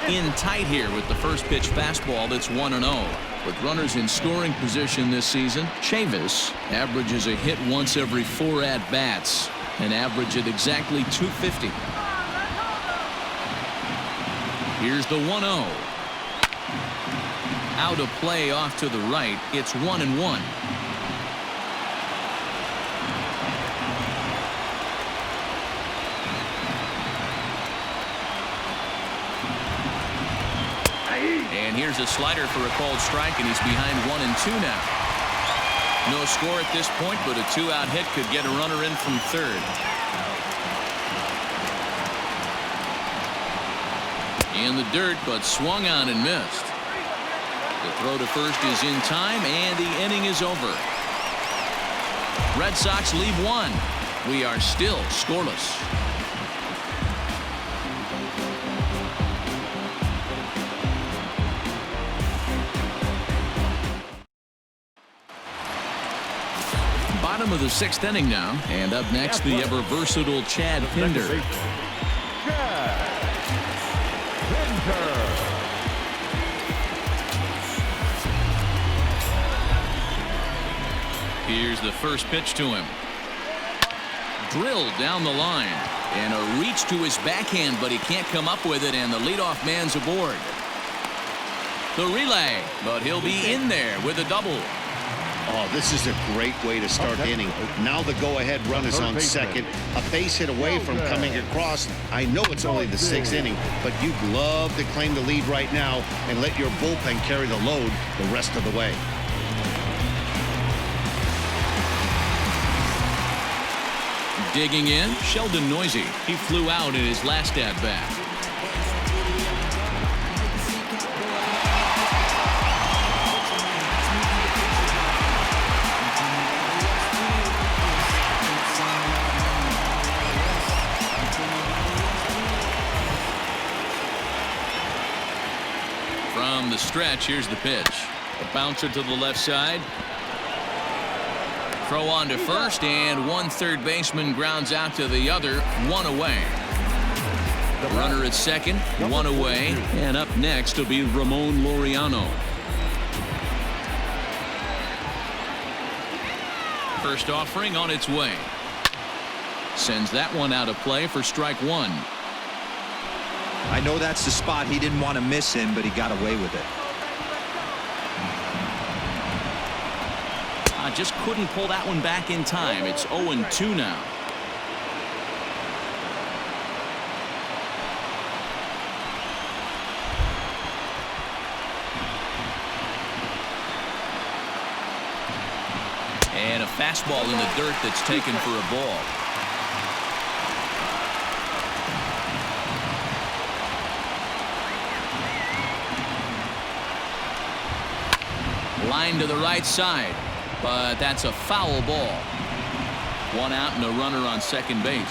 In tight here with the first pitch fastball. That's 1-0. With runners in scoring position this season, Chavis averages a hit once every 4 at-bats, an average at exactly 250. Here's the 1-0. Out of play off to the right. It's 1-1. And here's a slider for a called strike, and he's behind 1-2 now. No score at this point, but a 2-out hit could get a runner in from third. In the dirt, but swung on and missed. The throw to first is in time, and the inning is over. Red Sox lead 1. We are still scoreless. Bottom of the 6th inning now, and up next the ever versatile Chad Pinder. Here's the first pitch to him. Drilled down the line, and a reach to his backhand, but he can't come up with it, and the leadoff man's aboard. The relay, but he'll be in there with a double. Oh, this is a great way to start the inning. Now the go-ahead run is on second. A base hit away from coming across. I know it's only the 6th inning, but you'd love to claim the lead right now and let your bullpen carry the load the rest of the way. Digging in, Sheldon Noisy. He flew out in his last at-bat. From the stretch, here's the pitch. A bouncer to the left side. Throw on to first, and one third baseman grounds out to the other, one away. Runner at second, one away, and up next will be Ramon Laureano. First offering on its way. Sends that one out of play for strike one. I know that's the spot he didn't want to miss him, but he got away with it. Just couldn't pull that one back in time. It's 0-2 now. And a fastball in the dirt that's taken for a ball. Line to the right side. But that's a foul ball. One out and a runner on second base.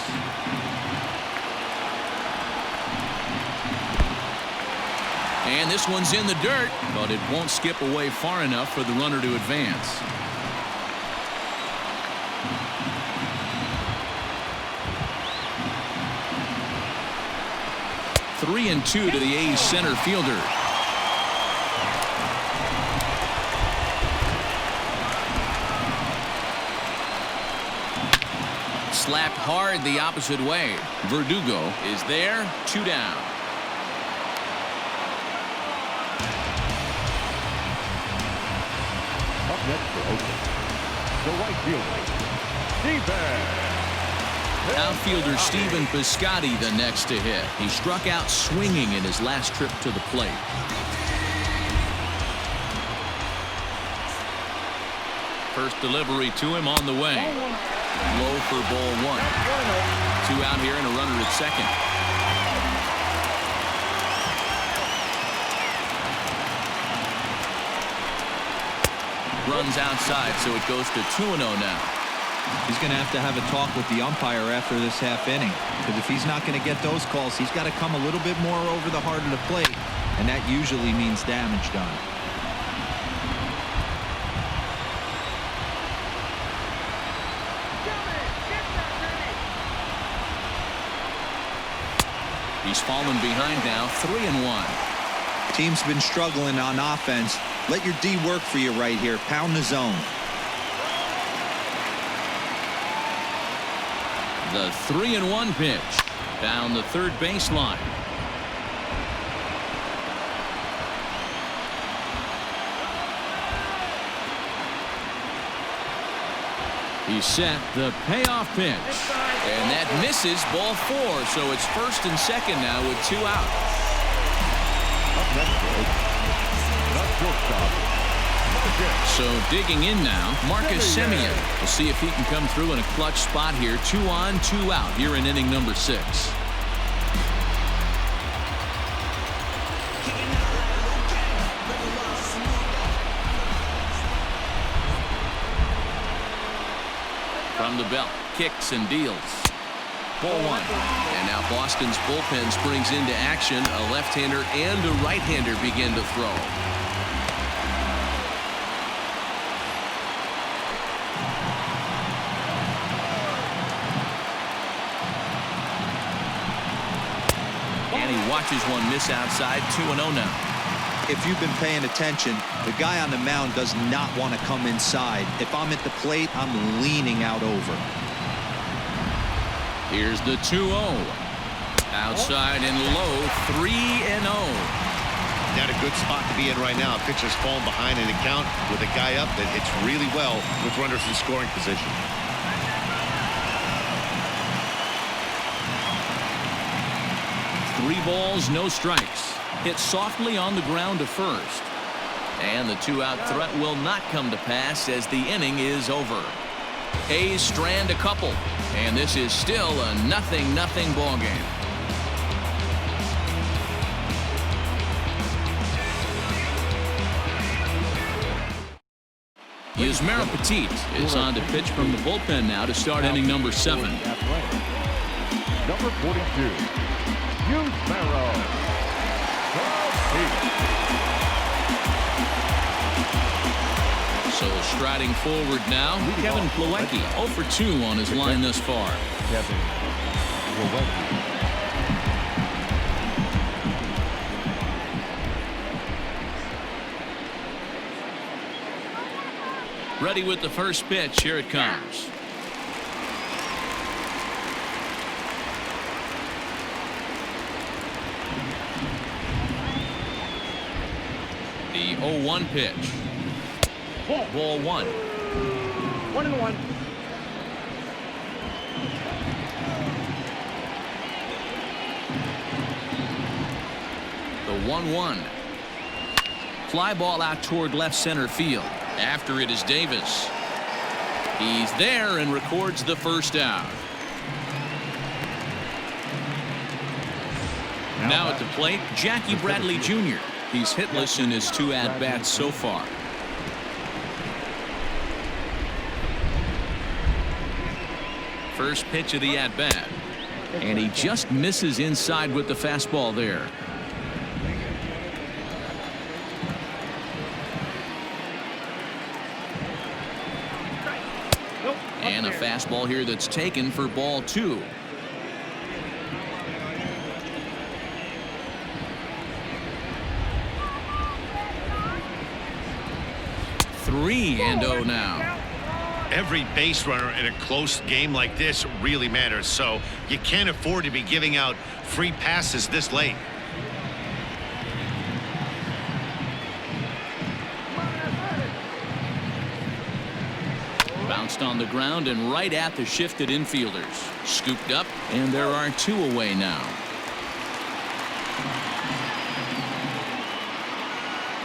And this one's in the dirt, but it won't skip away far enough for the runner to advance. Three and two to the A's center fielder. Slapped hard the opposite way. Verdugo is there. Two down. Up next for Oakland, the right fielder, Steven. Outfielder Stephen Piscotty the next to hit. He struck out swinging in his last trip to the plate. First delivery to him on the way. Low for ball one. Two out here and a runner at second. Runs outside, so it goes to 2-0 now. He's going to have a talk with the umpire after this half inning, because if he's not going to get those calls, he's got to come a little bit more over the heart of the plate, and that usually means damage done. He's fallen behind now, 3-1. Team's been struggling on offense. Let your D work for you right here. Pound the zone. The 3-1 pitch down the third baseline. He's set the payoff pitch, and that misses, ball four, so it's first and second now with two out. Up next for Oakland, the shortstop, Marcus. So digging in now, Marcus Semien. We'll see if he can come through in a clutch spot here. 2 on, 2 out here in inning number 6. From the belt, kicks and deals. Ball one. And now Boston's bullpen springs into action. A left-hander and a right-hander begin to throw. And he watches one miss outside. 2-0 now. If you've been paying attention, the guy on the mound does not want to come inside. If I'm at the plate, I'm leaning out over. Here's the 2-0. Outside and low, 3-0. Not a good spot to be in right now. Pitcher's falling behind in the count with a guy up that hits really well with runners in scoring position. Three balls, no strikes. Hit softly on the ground to first. And the two-out threat will not come to pass as the inning is over. A's strand a couple, and this is still a 0-0 ball game. Yusmeiro Petit is on to pitch from the bullpen now to start inning number 7. Number 42, Yusmeiro Petit. Striding forward now, Kevin Plawecki, 0 for 2 on his line thus far. Kevin Plawecki. Ready with the first pitch. Here it comes. The 0-1 pitch. Ball 1. 1-1. The 1-1. Fly ball out toward left center field. After it is Davis. He's there and records the first out. Now at the plate, Jackie Bradley Jr. He's hitless in his 2 at-bats so far. First pitch of the at-bat. And he just misses inside with the fastball there. And a fastball here that's taken for ball 2. Three and 0 now. Every base runner in a close game like this really matters, so you can't afford to be giving out free passes this late. Bounced on the ground and right at the shifted infielders. Scooped up, and there are 2 away now.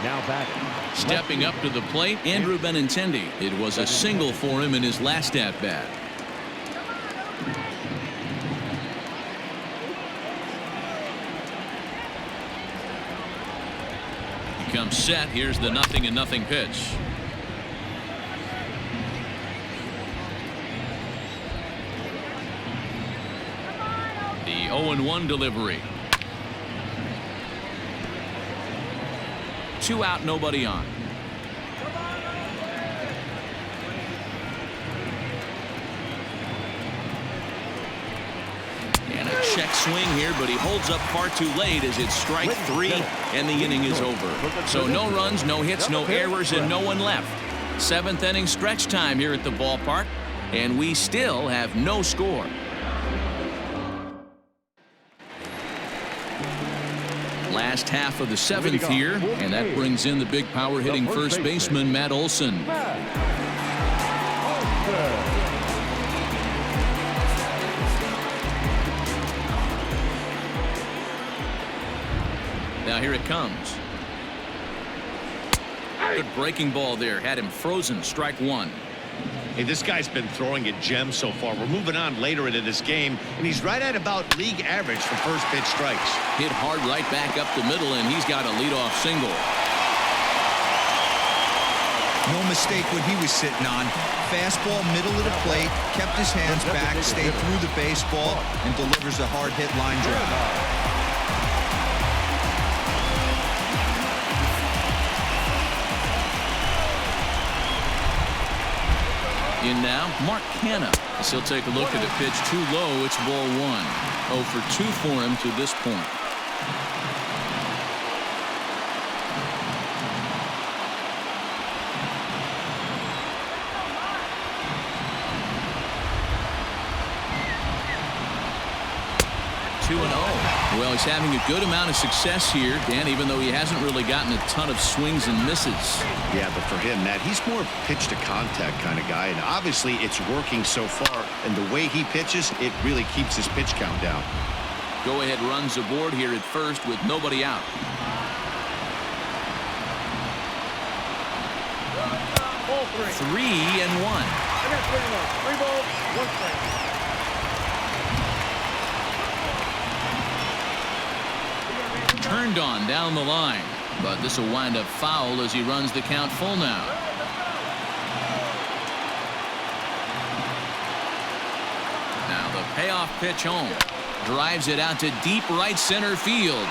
Now batting. Stepping up to the plate, Andrew Benintendi. It was a single for him in his last at-bat. He comes set. Here's the 0-0 pitch. The 0-1 delivery. 2 out, nobody on. And a check swing here, but he holds up far too late as it's strike 3 and the inning is over. So no runs, no hits, no errors, and no one left. 7th inning stretch time here at the ballpark, and we still have no score. Last half of the 7th here, and that brings in the big power hitting first baseman Matt Olson. Now here it comes. Good breaking ball there, had him frozen. Strike 1. Hey, this guy's been throwing a gem so far. We're moving on later into this game, and he's right at about league average for first pitch strikes. Hit hard right back up the middle, and he's got a leadoff single. No mistake what he was sitting on. Fastball middle of the plate, kept his hands back, stayed through the baseball, and delivers a hard hit line drive. In now, Mark Canha. As he'll take a look at a pitch too low. It's ball 1. 0 for 2 for him to this point. Well, he's having a good amount of success here, Dan, even though he hasn't really gotten a ton of swings and misses. Yeah, but for him, Matt, he's more pitch to contact kind of guy, and obviously it's working so far, and the way he pitches, it really keeps his pitch count down. Go ahead runs aboard here at first with nobody out. Ball 3. 3 and 1. I got 3 balls, 1 strike. Turned on down the line, but this will wind up foul as he runs the count full now. Now the payoff pitch home. Drives it out to deep right center field.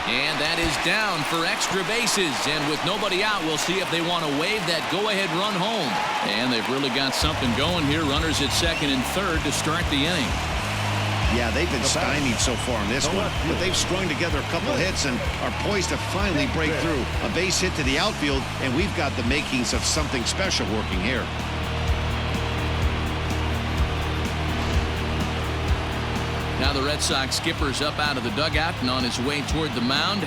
And that is down for extra bases. And with nobody out, we'll see if they want to wave that go-ahead run home. And they've really got something going here. Runners at second and third to start the inning. Yeah, they've been stymied so far in this one, but they've strung together a couple hits and are poised to finally break through. A base hit to the outfield, and we've got the makings of something special working here. Now the Red Sox skipper's up out of the dugout and on his way toward the mound.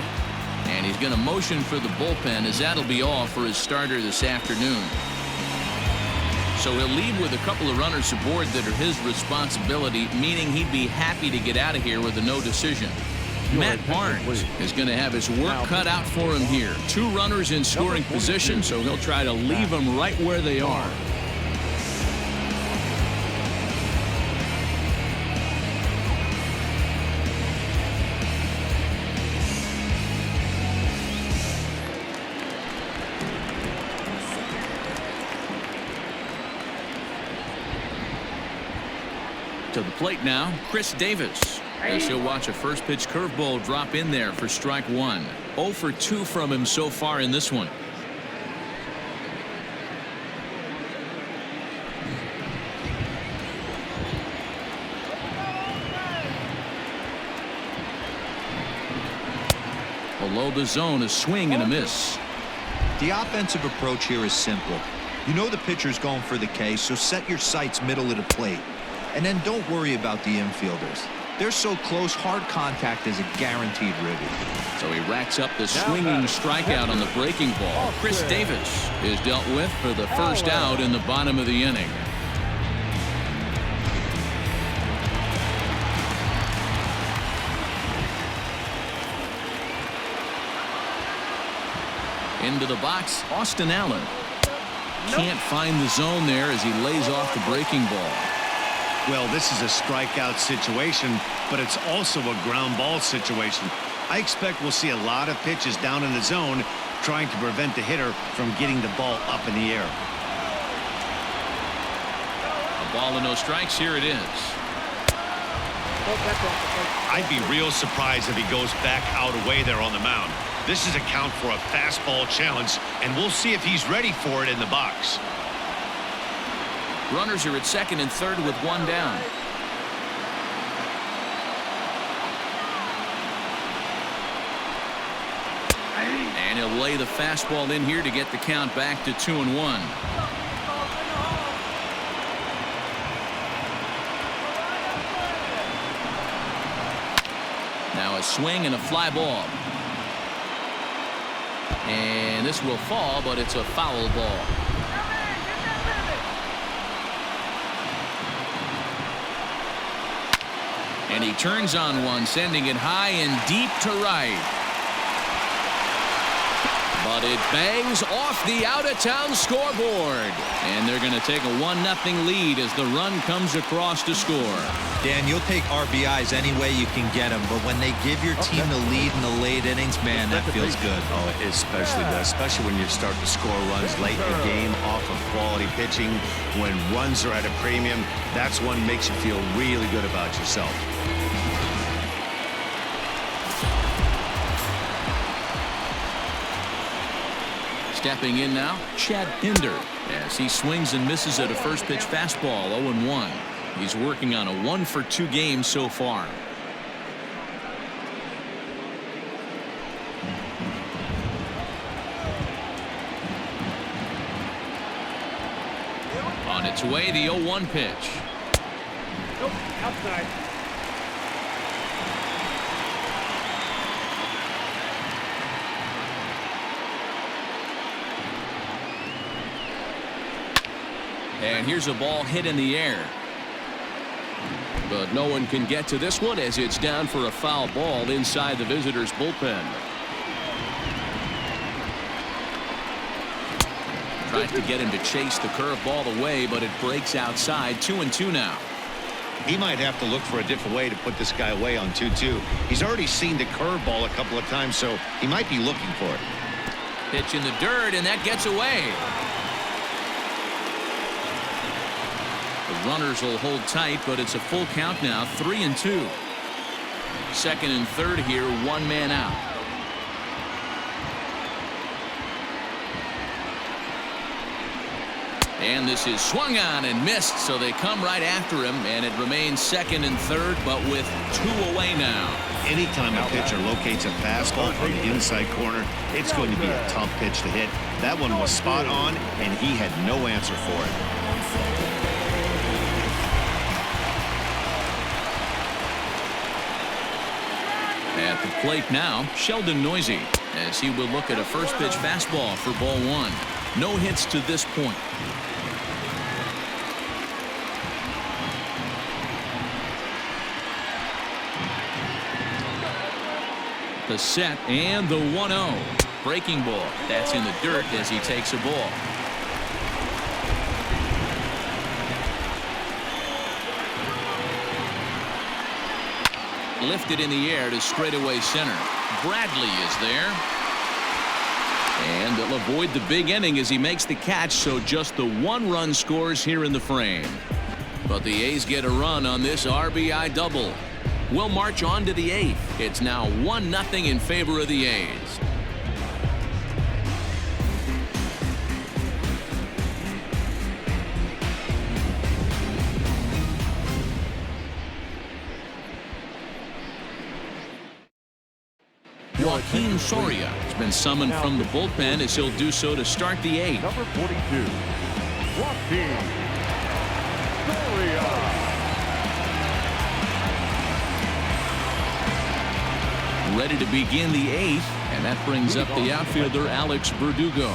And he's going to motion for the bullpen, as that'll be all for his starter this afternoon. So he'll lead with a couple of runners aboard that are his responsibility, meaning he'd be happy to get out of here with a no decision. Matt Barnes is going to have his work cut out for him here. 2 runners in scoring position, so he'll try to leave them right where they are. To the plate now, Chris Davis. As he'll watch a first pitch curveball drop in there for strike 1. 0 for 2 from him so far in this one. Below the zone, a swing and a miss. The offensive approach here is simple. You know the pitcher's going for the K, so set your sights middle of the plate. And then don't worry about the infielders. They're so close, hard contact is a guaranteed ribby. So he racks up the swinging strikeout on the breaking ball. Chris Davis is dealt with for the first out in the bottom of the inning. Into the box, Austin Allen. Can't find the zone there as he lays off the breaking ball. Well, this is a strikeout situation, but it's also a ground ball situation. I expect we'll see a lot of pitches down in the zone trying to prevent the hitter from getting the ball up in the air. A ball and no strikes. Here it is. I'd be real surprised if he goes back out away there on the mound. This is a count for a fastball challenge, and we'll see if he's ready for it in the box. Runners are at second and third with 1 down. And he'll lay the fastball in here to get the count back to 2-1. Now a swing and a fly ball. And this will fall, but it's a foul ball. And he turns on one, sending it high and deep to right. But it bangs off the out-of-town scoreboard. And they're going to take a 1-0 lead as the run comes across to score. Dan, you'll take RBIs any way you can get them, but when they give your team the lead in the late innings, man, that feels good. Oh, it especially does, especially when you start to score runs late in the game off of quality pitching. When runs are at a premium, that's what makes you feel really good about yourself. Stepping in now, Chad Pinder, as he swings and misses at a first pitch fastball, 0-1. He's working on a 1-for-2 game so far. On its way, the 0-1 pitch. Nope, outside. And here's a ball hit in the air. But no one can get to this one as it's down for a foul ball inside the visitors' bullpen. Tried to get him to chase the curveball away, but it breaks outside. 2-2 now. He might have to look for a different way to put this guy away on 2-2. He's already seen the curveball a couple of times, so he might be looking for it. Pitch in the dirt, and that gets away. The runners will hold tight, but it's a full count now, 3-2. Second and third here, 1 man out. And this is swung on and missed, so they come right after him, and it remains second and third, but with 2 away now. Anytime a pitcher locates a fastball on the inside corner, it's going to be a tough pitch to hit. That one was spot on, and he had no answer for it. At the plate now, Sheldon Noisy, as he will look at a first pitch fastball for ball 1. No hits to this point. The set and the 1-0. Breaking ball. That's in the dirt as he takes a ball. Lifted in the air to straightaway center. Bradley is there. And they'll avoid the big inning as he makes the catch, so just the 1 run scores here in the frame. But the A's get a run on this RBI double. We'll march on to the 8th. It's now 1-0 in favor of the A's. Joaquin Soria has been summoned from the bullpen as he'll do so to start the 8th. Number 42, Joaquin Soria. Ready to begin the 8th, and that brings up the outfielder Alex Verdugo.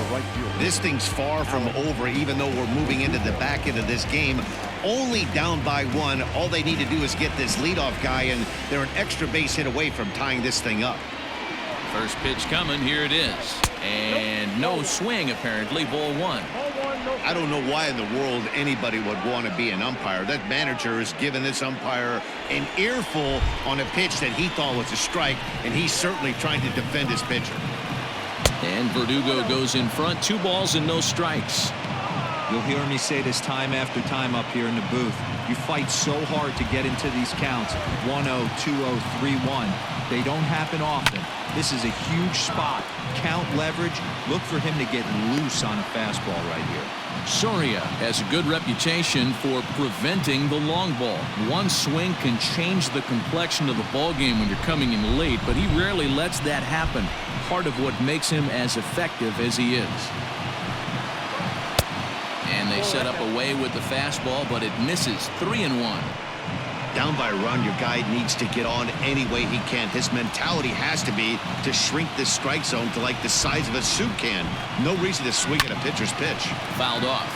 This thing's far from over, even though we're moving into the back end of this game. Only down by 1. All they need to do is get this leadoff guy, and they're an extra base hit away from tying this thing up. First pitch coming. Here it is. And no swing, apparently. Ball 1. I don't know why in the world anybody would want to be an umpire. That manager has given this umpire an earful on a pitch that he thought was a strike, and he's certainly trying to defend his pitcher. And Verdugo goes in front. 2 balls and no strikes. You'll hear me say this time after time up here in the booth. You fight so hard to get into these counts. 1-0, 2-0, 3-1. They don't happen often. This is a huge spot. Count leverage. Look for him to get loose on a fastball right here. Soria has a good reputation for preventing the long ball. One swing can change the complexion of the ball game when you're coming in late, but he rarely lets that happen. Part of what makes him as effective as he is. And they set up away with the fastball, but it misses. 3-1. Down by a run, your guy needs to get on any way he can. His mentality has to be to shrink this strike zone to like the size of a soup can. No reason to swing at a pitcher's pitch. Fouled off.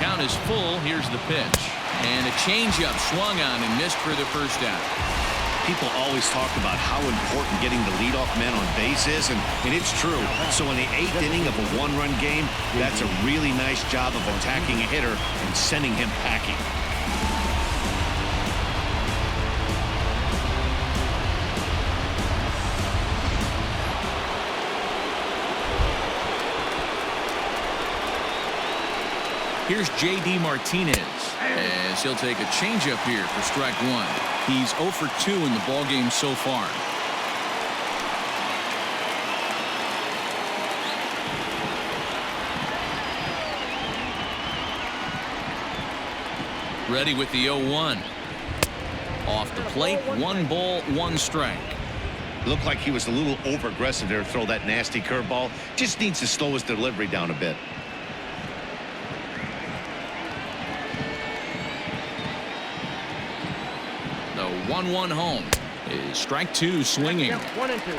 Count is full. Here's the pitch. And a changeup swung on and missed for the first out. People always talk about how important getting the leadoff man on base is, and it's true. So in the 8th inning of a 1-run game, that's a really nice job of attacking a hitter and sending him packing. Here's J.D. Martinez as he'll take a changeup here for strike 1. He's 0 for 2 in the ballgame so far. Ready with the 0-1. Off the plate, 1 ball, 1 strike. Looked like he was a little over-aggressive there to throw that nasty curveball. Just needs to slow his delivery down a bit. The 1-1 home is strike 2 swinging. 1 and 2.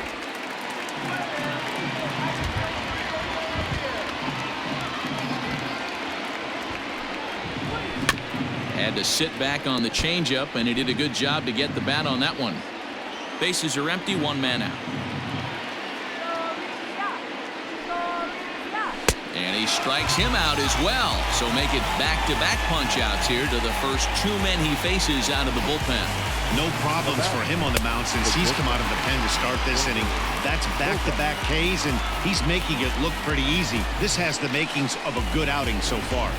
Had to sit back on the changeup, and he did a good job to get the bat on that one. Bases are empty, 1 man out. And he strikes him out as well. So make it back-to-back punch-outs here to the first 2 men he faces out of the bullpen. No problems for him on the mound since he's come out of the pen to start this inning. That's back-to-back Ks, and he's making it look pretty easy. This has the makings of a good outing so far.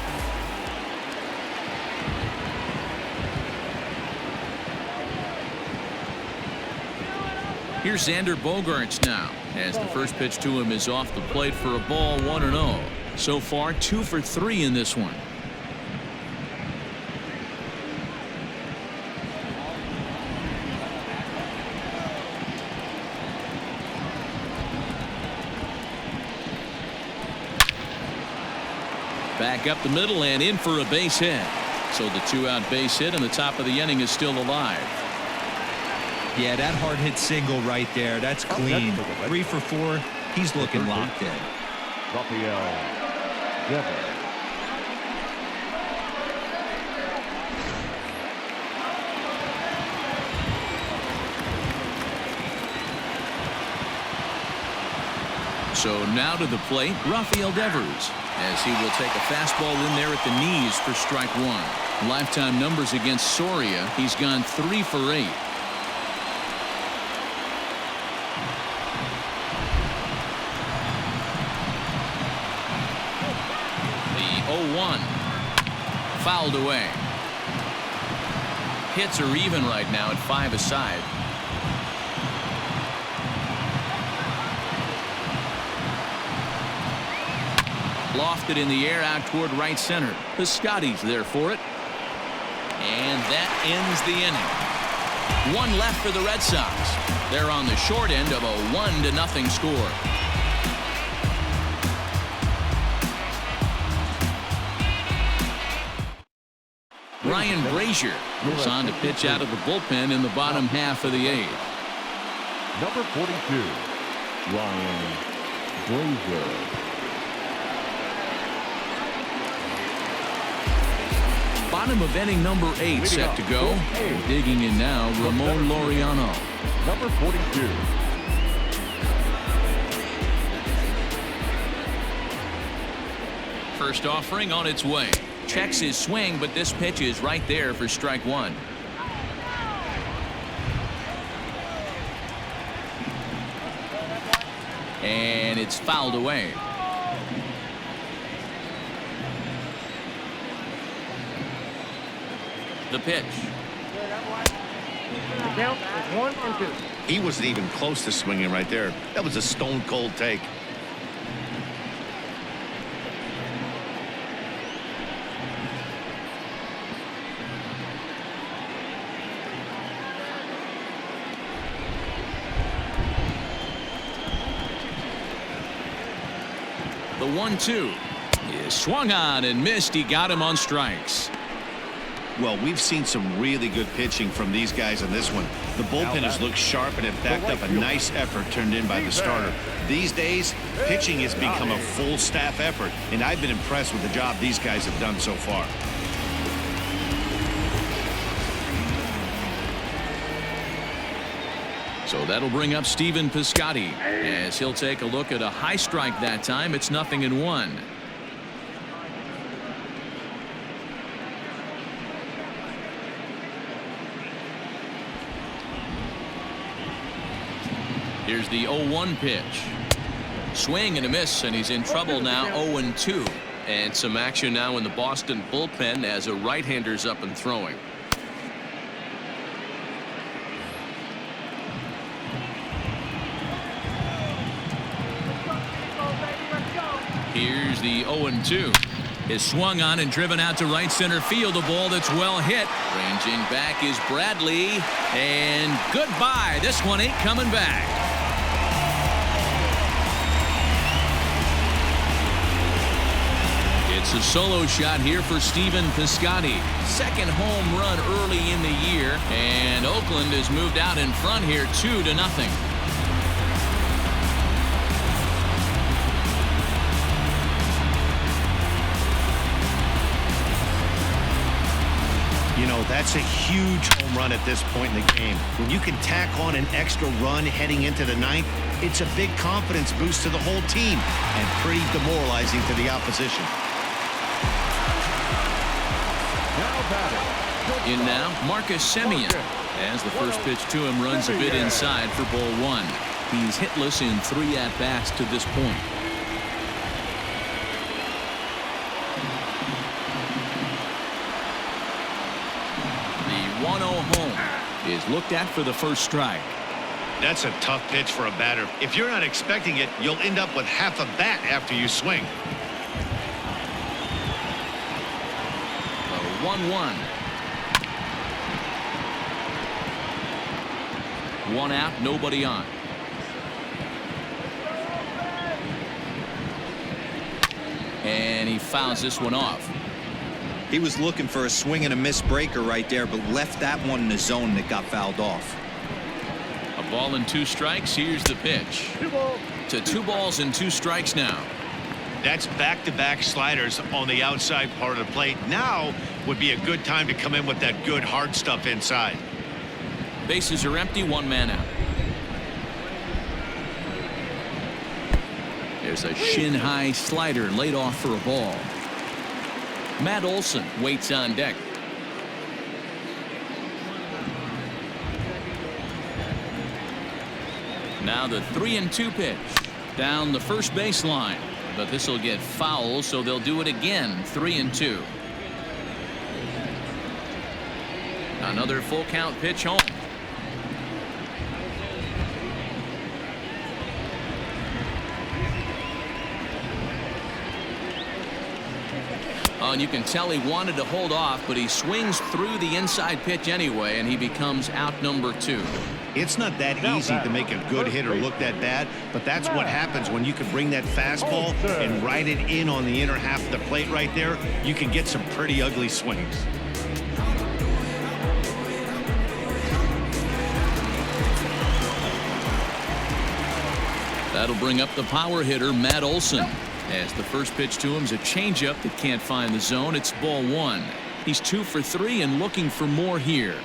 Here's Xander Bogaerts now, as the first pitch to him is off the plate for a ball, 1-0. So far, 2 for 3 in this one. Back up the middle and in for a base hit. So the 2-out base hit, and the top of the inning is still alive. Yeah, that hard hit single right there. That's clean. 3 for 4. He's looking locked in. Rafael Devers. So now to the plate, Rafael Devers, as he will take a fastball in there at the knees for strike 1. Lifetime numbers against Soria, he's gone 3 for 8. The 0-1, fouled away. Hits are even right now at 5 aside. Lofted in the air out toward right center. Piscotty's there for it. And that ends the inning. 1 left for the Red Sox. They're on the short end of a 1-0 score. Ryan Brazier goes on to pitch out of the bullpen in the bottom half of the 8th. Number 42, Ryan Brazier. Bottom of inning number 8 set to go. Digging in now, Ramon Laureano. Number 42. First offering on its way. Checks his swing, but this pitch is right there for strike 1. And it's fouled away. The pitch. The count is 1 and 2. He wasn't even close to swinging right there. That was a stone cold take. The 1-2 is swung on and missed. He got him on strikes. Well, we've seen some really good pitching from these guys in this one. The bullpen has looked sharp and it backed up a nice effort turned in by the starter. These days, pitching has become a full staff effort, and I've been impressed with the job these guys have done so far. So that'll bring up Stephen Piscotty, as he'll take a look at a high strike that time. It's 0-1. Here's the 0-1 pitch. Swing and a miss, and he's in trouble now. 0-2. And some action now in the Boston bullpen as a right-hander's up and throwing. Here's the 0-2. Is swung on and driven out to right center field. A ball that's well hit. Ranging back is Bradley. And goodbye. This one ain't coming back. It's a solo shot here for Stephen Piscotty. Second home run early in the year. And Oakland has moved out in front here 2-0. You know, that's a huge home run at this point in the game. When you can tack on an extra run heading into the 9th, it's a big confidence boost to the whole team and pretty demoralizing to the opposition. In now, Marcus Semien, as the first pitch to him runs a bit inside for ball 1. He's hitless in 3 at-bats to this point. The 1-0 home is looked at for the first strike. That's a tough pitch for a batter. If you're not expecting it, you'll end up with half a bat after you swing. The 1-1. One out, nobody on. And he fouls this one off. He was looking for a swing and a miss breaker right there, but left that one in the zone that got fouled off. A ball and 2 strikes. Here's the pitch. To 2 balls and 2 strikes now. That's back-to-back sliders on the outside part of the plate. Now would be a good time to come in with that good hard stuff inside. Bases are empty, 1 man out. There's a shin-high slider laid off for a ball. Matt Olson waits on deck. Now the 3-2 pitch down the first baseline, but this will get foul, so they'll do it again. 3-2. Another full count pitch home. And you can tell he wanted to hold off, but he swings through the inside pitch anyway, and he becomes out number 2. It's not that easy to make a good hitter look that bad, but that's what happens when you can bring that fastball and ride it in on the inner half of the plate right there. You can get some pretty ugly swings. That'll bring up the power hitter, Matt Olson. As the first pitch to him is a changeup that can't find the zone. It's ball 1. He's 2 for 3 and looking for more here.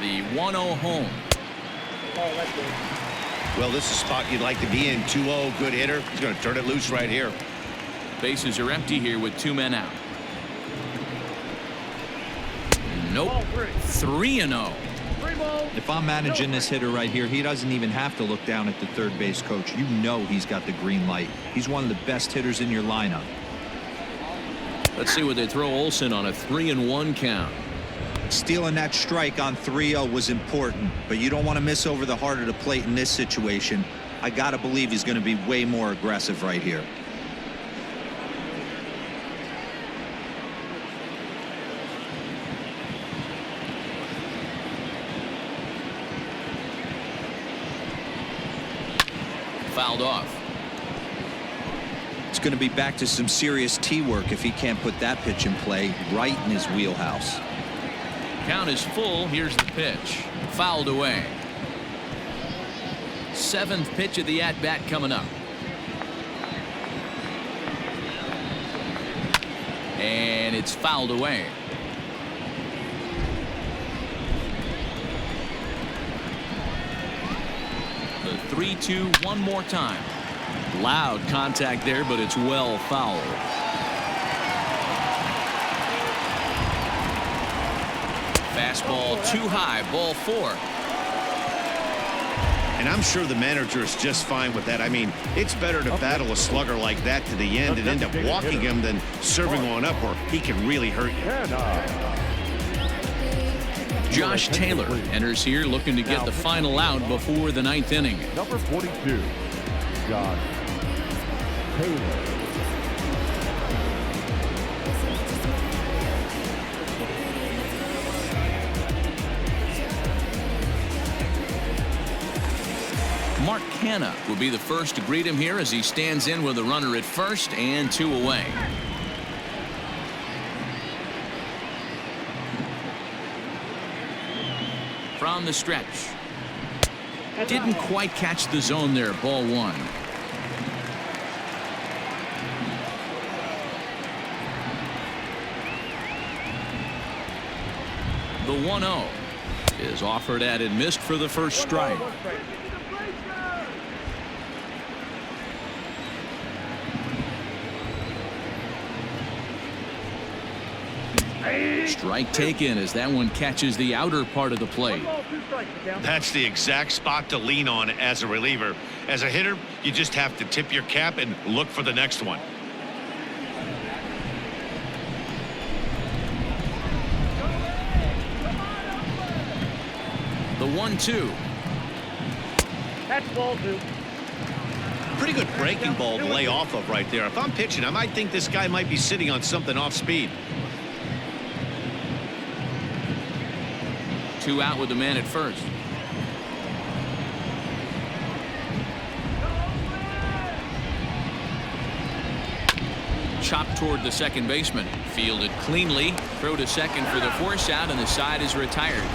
The 1-0 home. Well, this is a spot you'd like to be in. 2-0, good hitter. He's going to turn it loose right here. Bases are empty here with 2 men out. Nope. 3-0. If I'm managing this hitter right here, he doesn't even have to look down at the third base coach. You know he's got the green light. He's one of the best hitters in your lineup. Let's see what they throw Olson on a 3-1 count. Stealing that strike on 3-0 was important, but you don't want to miss over the heart of the plate in this situation. I got to believe he's going to be way more aggressive right here. Fouled off. It's going to be back to some serious tee work if he can't put that pitch in play right in his wheelhouse. Count is full. Here's the pitch. Fouled away. 7th pitch of the at-bat coming up. And it's fouled away. The 3-2 one more time. Loud contact there, but it's well fouled. Fastball too high, ball 4. And I'm sure the manager is just fine with that. I mean, it's better to battle a slugger like that to the end and end up walking him than serving one up where he can really hurt you. Josh Taylor enters here looking to get the final out before the 9th inning. Number 42, Josh Taylor. Mark Canha will be the first to greet him here as he stands in with a runner at first and 2 away. From the stretch. Didn't quite catch the zone there. Ball 1. The 1-0 is offered at and missed for the first strike. Strike taken as that one catches the outer part of the plate. That's the exact spot to lean on as a reliever. As a hitter, you just have to tip your cap and look for the next one. 1-2. That's ball 2. Pretty good breaking ball to lay off of right there. If I'm pitching, I might think this guy might be sitting on something off speed. 2 out with the man at first. Chopped toward the second baseman. Fielded cleanly. Throw to second for the force out, and the side is retired.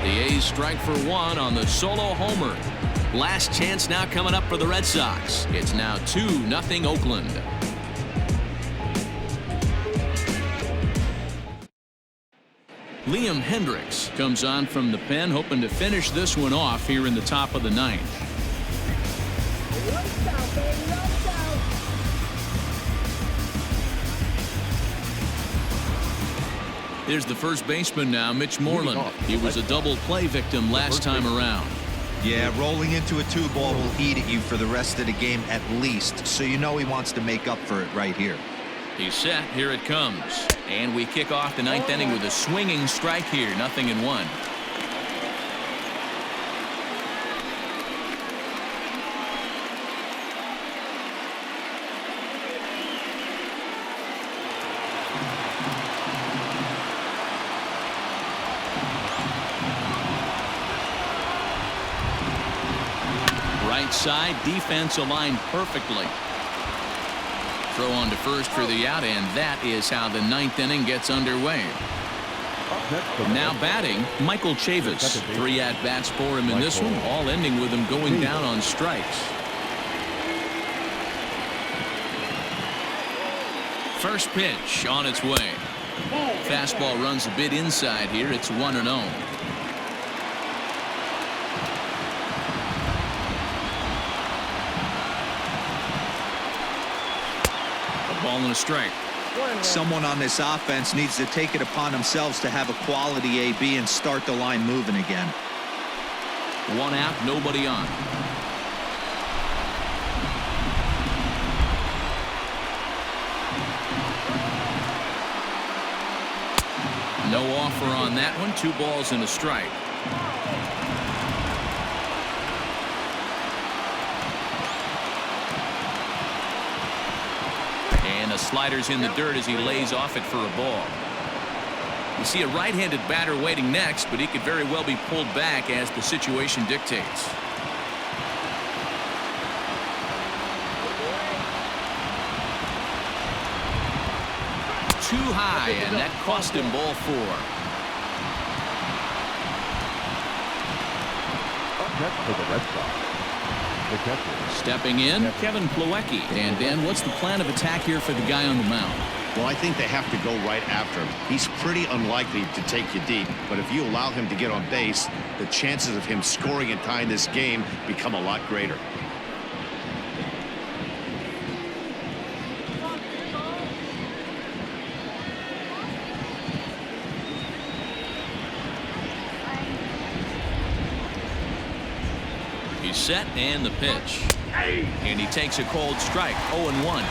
The A's strike for 1 on the solo homer. Last chance now coming up for the Red Sox. It's now 2-0 Oakland. Liam Hendricks comes on from the pen, hoping to finish this one off here in the top of the 9th. There's the first baseman now, Mitch Moreland. He was a double play victim last time around. Yeah, rolling into a 2-ball will eat at you for the rest of the game at least, so you know he wants to make up for it right here. He's set. Here it comes. And we kick off the 9th inning with a swinging strike here. 0-1. Right side, defense aligned perfectly. Throw on to first for the out, and that is how the 9th inning gets underway. Now batting, Michael Chavis. 3 at-bats for him in this one, all ending with him going down on strikes. First pitch on its way. Fastball runs a bit inside here. It's 1-0. Ball and a strike. Someone on this offense needs to take it upon themselves to have a quality AB and start the line moving again. 1 out, nobody on. No offer on that one. 2 balls and a strike. The slider's in the dirt as he lays off it for a ball. You see a right-handed batter waiting next, but he could very well be pulled back as the situation dictates. Too high, and that cost him ball 4. Up for the Red Sox. Stepping in, Kevin Plawecki. And Dan, what's the plan of attack here for the guy on the mound? Well, I think they have to go right after him. He's pretty unlikely to take you deep, but if you allow him to get on base, the chances of him scoring and tying this game become a lot greater. Set and the pitch. And he takes a cold strike. 0-1.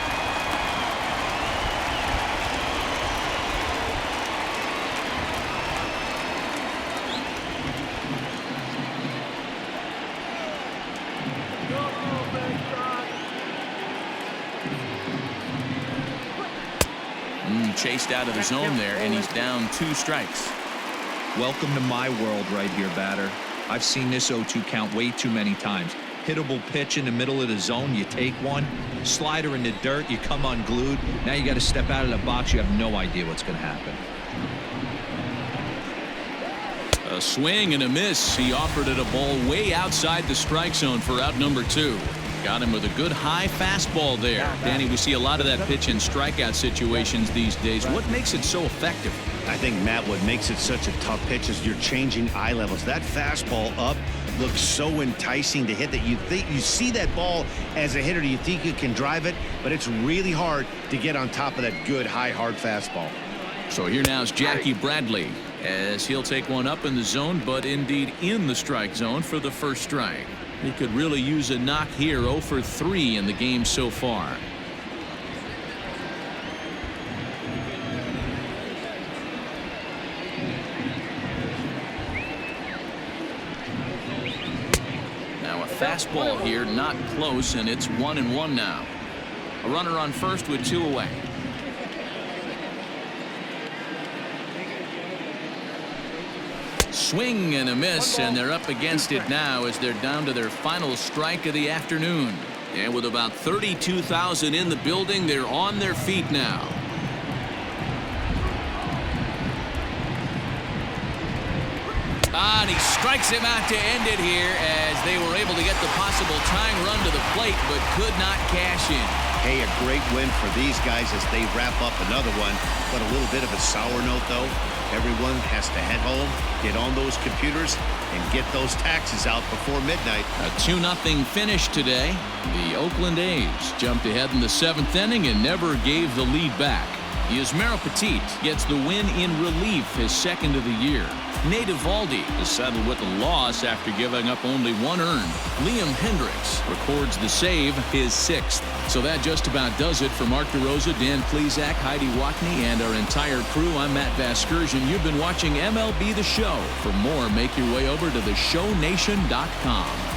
Chased out of the zone there, and he's down 2 strikes. Welcome to my world right here, batter. I've seen this 0-2 count way too many times. Hittable pitch in the middle of the zone, you take one. Slider in the dirt, you come unglued. Now you got to step out of the box. You have no idea what's going to happen. A swing and a miss. He offered it a ball way outside the strike zone for out number 2. Got him with a good high fastball there. Danny, we see a lot of that pitch in strikeout situations these days. What makes it so effective? I think, Matt, what makes it such a tough pitch is you're changing eye levels. That fastball up looks so enticing to hit that you see that ball as a hitter, you think you can drive it, but it's really hard to get on top of that good high hard fastball. So here now is Jackie Bradley as he'll take one up in the zone, but indeed in the strike zone for the first strike. He could really use a knock here. 0 for 3 in the game so far. fastball here, not close, and it's 1-1 now. A runner on first with 2 away. Swing and a miss, and they're up against it now as they're down to their final strike of the afternoon. And with about 32,000 in the building, they're on their feet now. And he strikes him out to end it here as they were able to get the possible tying run to the plate but could not cash in. Hey, a great win for these guys as they wrap up another one. But a little bit of a sour note, though. Everyone has to head home, get on those computers, and get those taxes out before midnight. A 2-0 finish today. The Oakland A's jumped ahead in the 7th inning and never gave the lead back. Yusmeiro Petit gets the win in relief, his 2nd of the year. Nate Eovaldi is settled with a loss after giving up only 1 earned. Liam Hendricks records the save, his 6th. So that just about does it for Mark DeRosa, Dan Plesac, Heidi Watney, and our entire crew. I'm Matt Vasgersian. You've been watching MLB The Show. For more, make your way over to theshownation.com.